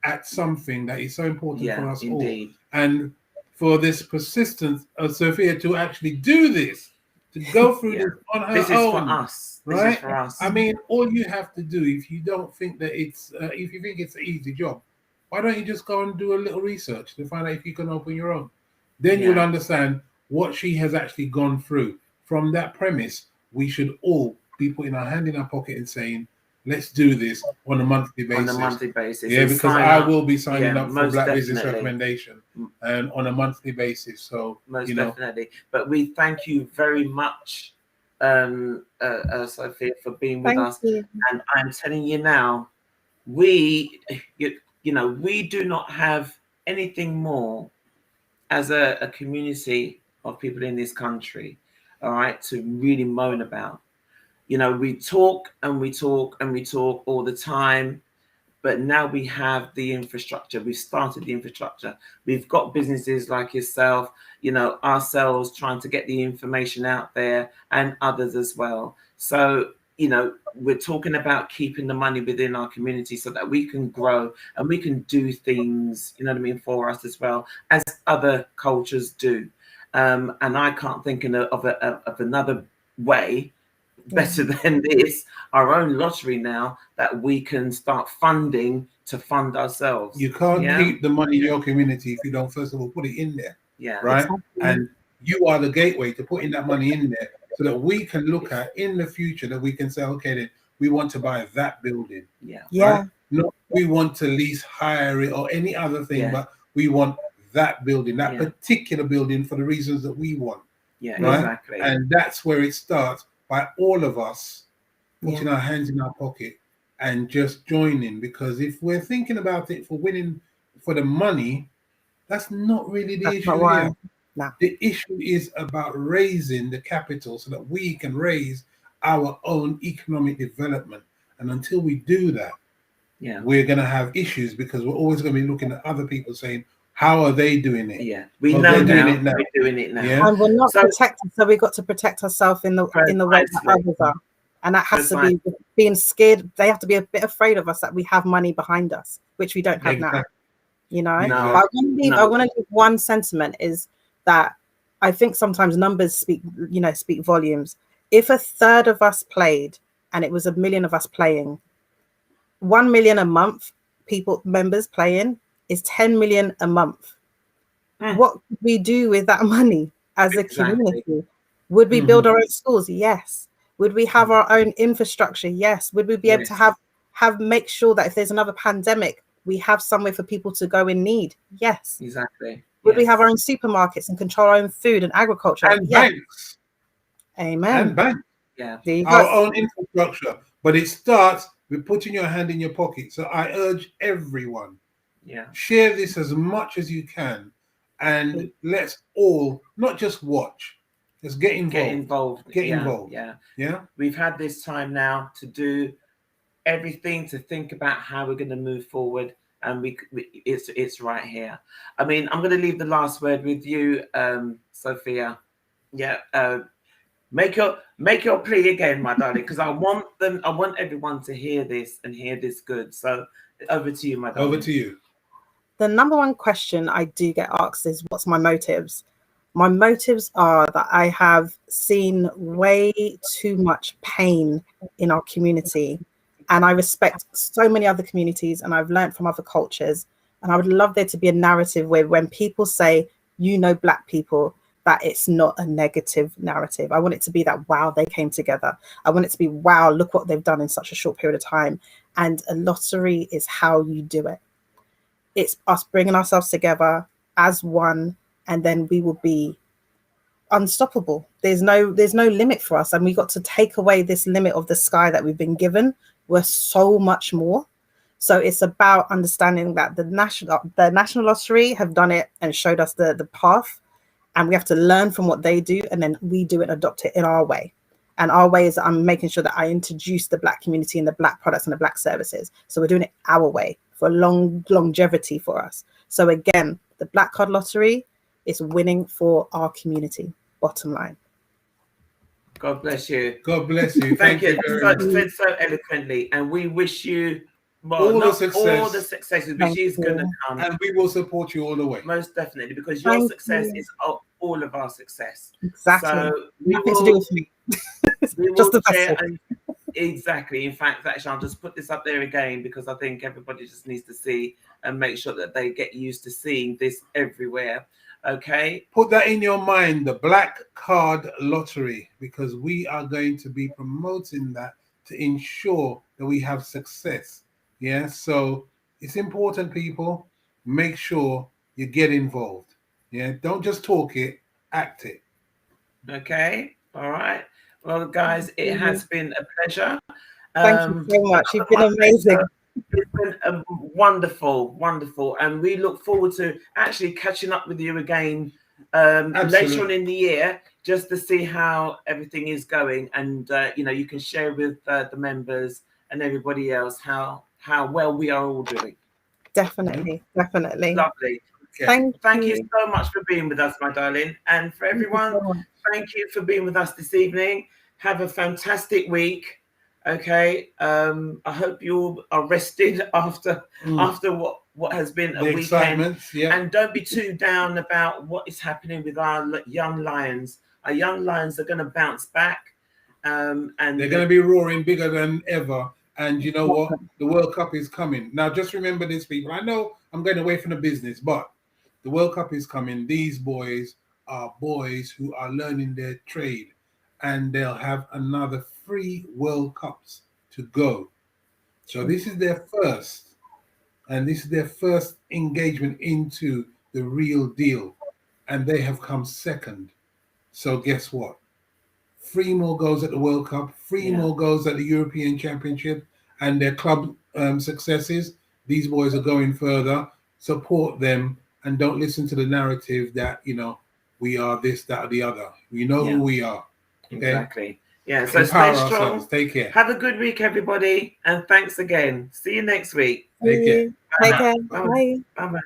at something that is so important for us all. And for this persistence of Sophia to actually do this, to go through this on her own. This is for us. Right? This is for us. I mean, all you have to do, if you don't think that it's, if you think it's an easy job, why don't you just go and do a little research to find out if you can open your own? Then you'll understand what she has actually gone through. From that premise, we should all be putting our hand in our pocket and saying, let's do this on a monthly basis. On a monthly basis. Yeah, because I will be signing up for Black Business definitely. Recommendation and on a monthly basis. So, most definitely. But we thank you very much, Sophia, for being with us. You. And I'm telling you now, we do not have anything more as a community of people in this country, all right, to really moan about. We talk and we talk and we talk all the time, but now we have the infrastructure. We've started the infrastructure. We've got businesses like yourself, ourselves trying to get the information out there, and others as well. So, we're talking about keeping the money within our community so that we can grow and we can do things, for us as well, as other cultures do. And I can't think of another way better than this, our own lottery now, that we can start funding to fund ourselves. You can't keep the money in your community if you don't first of all put it in there. Right. Exactly. And you are the gateway to putting that money in there so that we can look at in the future, that we can say, okay, then we want to buy that building. Right? Not we want to lease, hire it, or any other thing, but we want that building, that particular building, for the reasons that we want. Right? Exactly. And that's where it starts, by all of us putting our hands in our pocket and just joining. Because if we're thinking about it for winning for the money, that's not really the issue here. No. The issue is about raising the capital so that we can raise our own economic development. And until we do that, we're going to have issues, because we're always going to be looking at other people saying, how are they doing it? We know now. We're doing it now. And we're not protected, so we've got to protect ourselves in the way that others are. And that has to be being scared. They have to be a bit afraid of us, that we have money behind us, which we don't have now. I want to leave one sentiment, is that I think sometimes numbers speak volumes. If a third of us played and it was 1 million of us playing, 1 million a month, members playing, is 10 million a month. What could we do with that money as a community? Would we build our own schools? Yes. Would we have our own infrastructure? Yes. Would we be able to make sure that if there's another pandemic, we have somewhere for people to go in need? Yes. Exactly. Would we have our own supermarkets and control our own food and agriculture? And banks. Amen. And banks. Yeah. Our own infrastructure. But it starts with putting your hand in your pocket. So I urge everyone, share this as much as you can, and let's all not just watch, let's get involved. Get involved. Yeah. We've had this time now to do everything, to think about how we're going to move forward, and it's right here. I mean, I'm going to leave the last word with you, Sophia. Yeah, make your plea again, my darling, because I want everyone to hear this and hear this good. So over to you, my darling. Over to you. The number one question I do get asked is, what's my motives? My motives are that I have seen way too much pain in our community, and I respect so many other communities, and I've learned from other cultures. And I would love there to be a narrative where when people say, Black people, that it's not a negative narrative. I want it to be that, wow, they came together. I want it to be, wow, look what they've done in such a short period of time. And a lottery is how you do it. It's us bringing ourselves together as one, and then we will be unstoppable. There's no limit for us, and we got to take away this limit of the sky that we've been given. We're so much more. So it's about understanding that the national lottery have done it and showed us the path, and we have to learn from what they do, and then we do it and adopt it in our way. And our way is I'm making sure that I introduce the Black community and the Black products and the Black services. So we're doing it our way for longevity for us. So again, the Black Card Lottery is winning for our community. Bottom line. God bless you. God bless you. Thank you very much. Said so eloquently, and we wish you all the successes which is going to come, and we will support you all the way. Most definitely, because your success is all of our success. Exactly. So nothing to do with me. Just the share. Exactly. In fact, actually, I'll just put this up there again because I think everybody just needs to see and make sure that they get used to seeing this everywhere. Okay. Put that in your mind, the Black Card Lottery, because we are going to be promoting that to ensure that we have success. Yeah. So it's important, people. Make sure you get involved. Yeah. Don't just talk it, act it. Okay. All right. Well, guys, it has been a pleasure. Thank you so much. You've been amazing. It's been wonderful. And we look forward to actually catching up with you again later on in the year, just to see how everything is going. And, you can share with the members and everybody else how well we are all doing. Definitely. Lovely. Okay. Thank you so much for being with us, my darling. And for everyone, thank you for being with us this evening. Have a fantastic week. Okay. I hope you all are rested after what has been a weekend. Yeah. And don't be too down about what is happening with our young lions. Our young lions are going to bounce back. And they're going to be roaring bigger than ever. And you know what? The World Cup is coming. Now, just remember this, people. I know I'm going away from the business, but the World Cup is coming. These boys are boys who are learning their trade, and they'll have another 3 World Cups to go. So this is their first, and this is their first engagement into the real deal, and they have come second. So guess what? 3 more goals at the World Cup, 3 more goals at the European Championship, and their club successes. These boys are going further. Support them, and don't listen to the narrative that, we are this, that, or the other. We know who we are. Okay? Exactly. Yeah, so Empower stay strong. ourselves. Take care. Have a good week, everybody, and thanks again. See you next week. Take care. Take care. Bye. Bye-bye.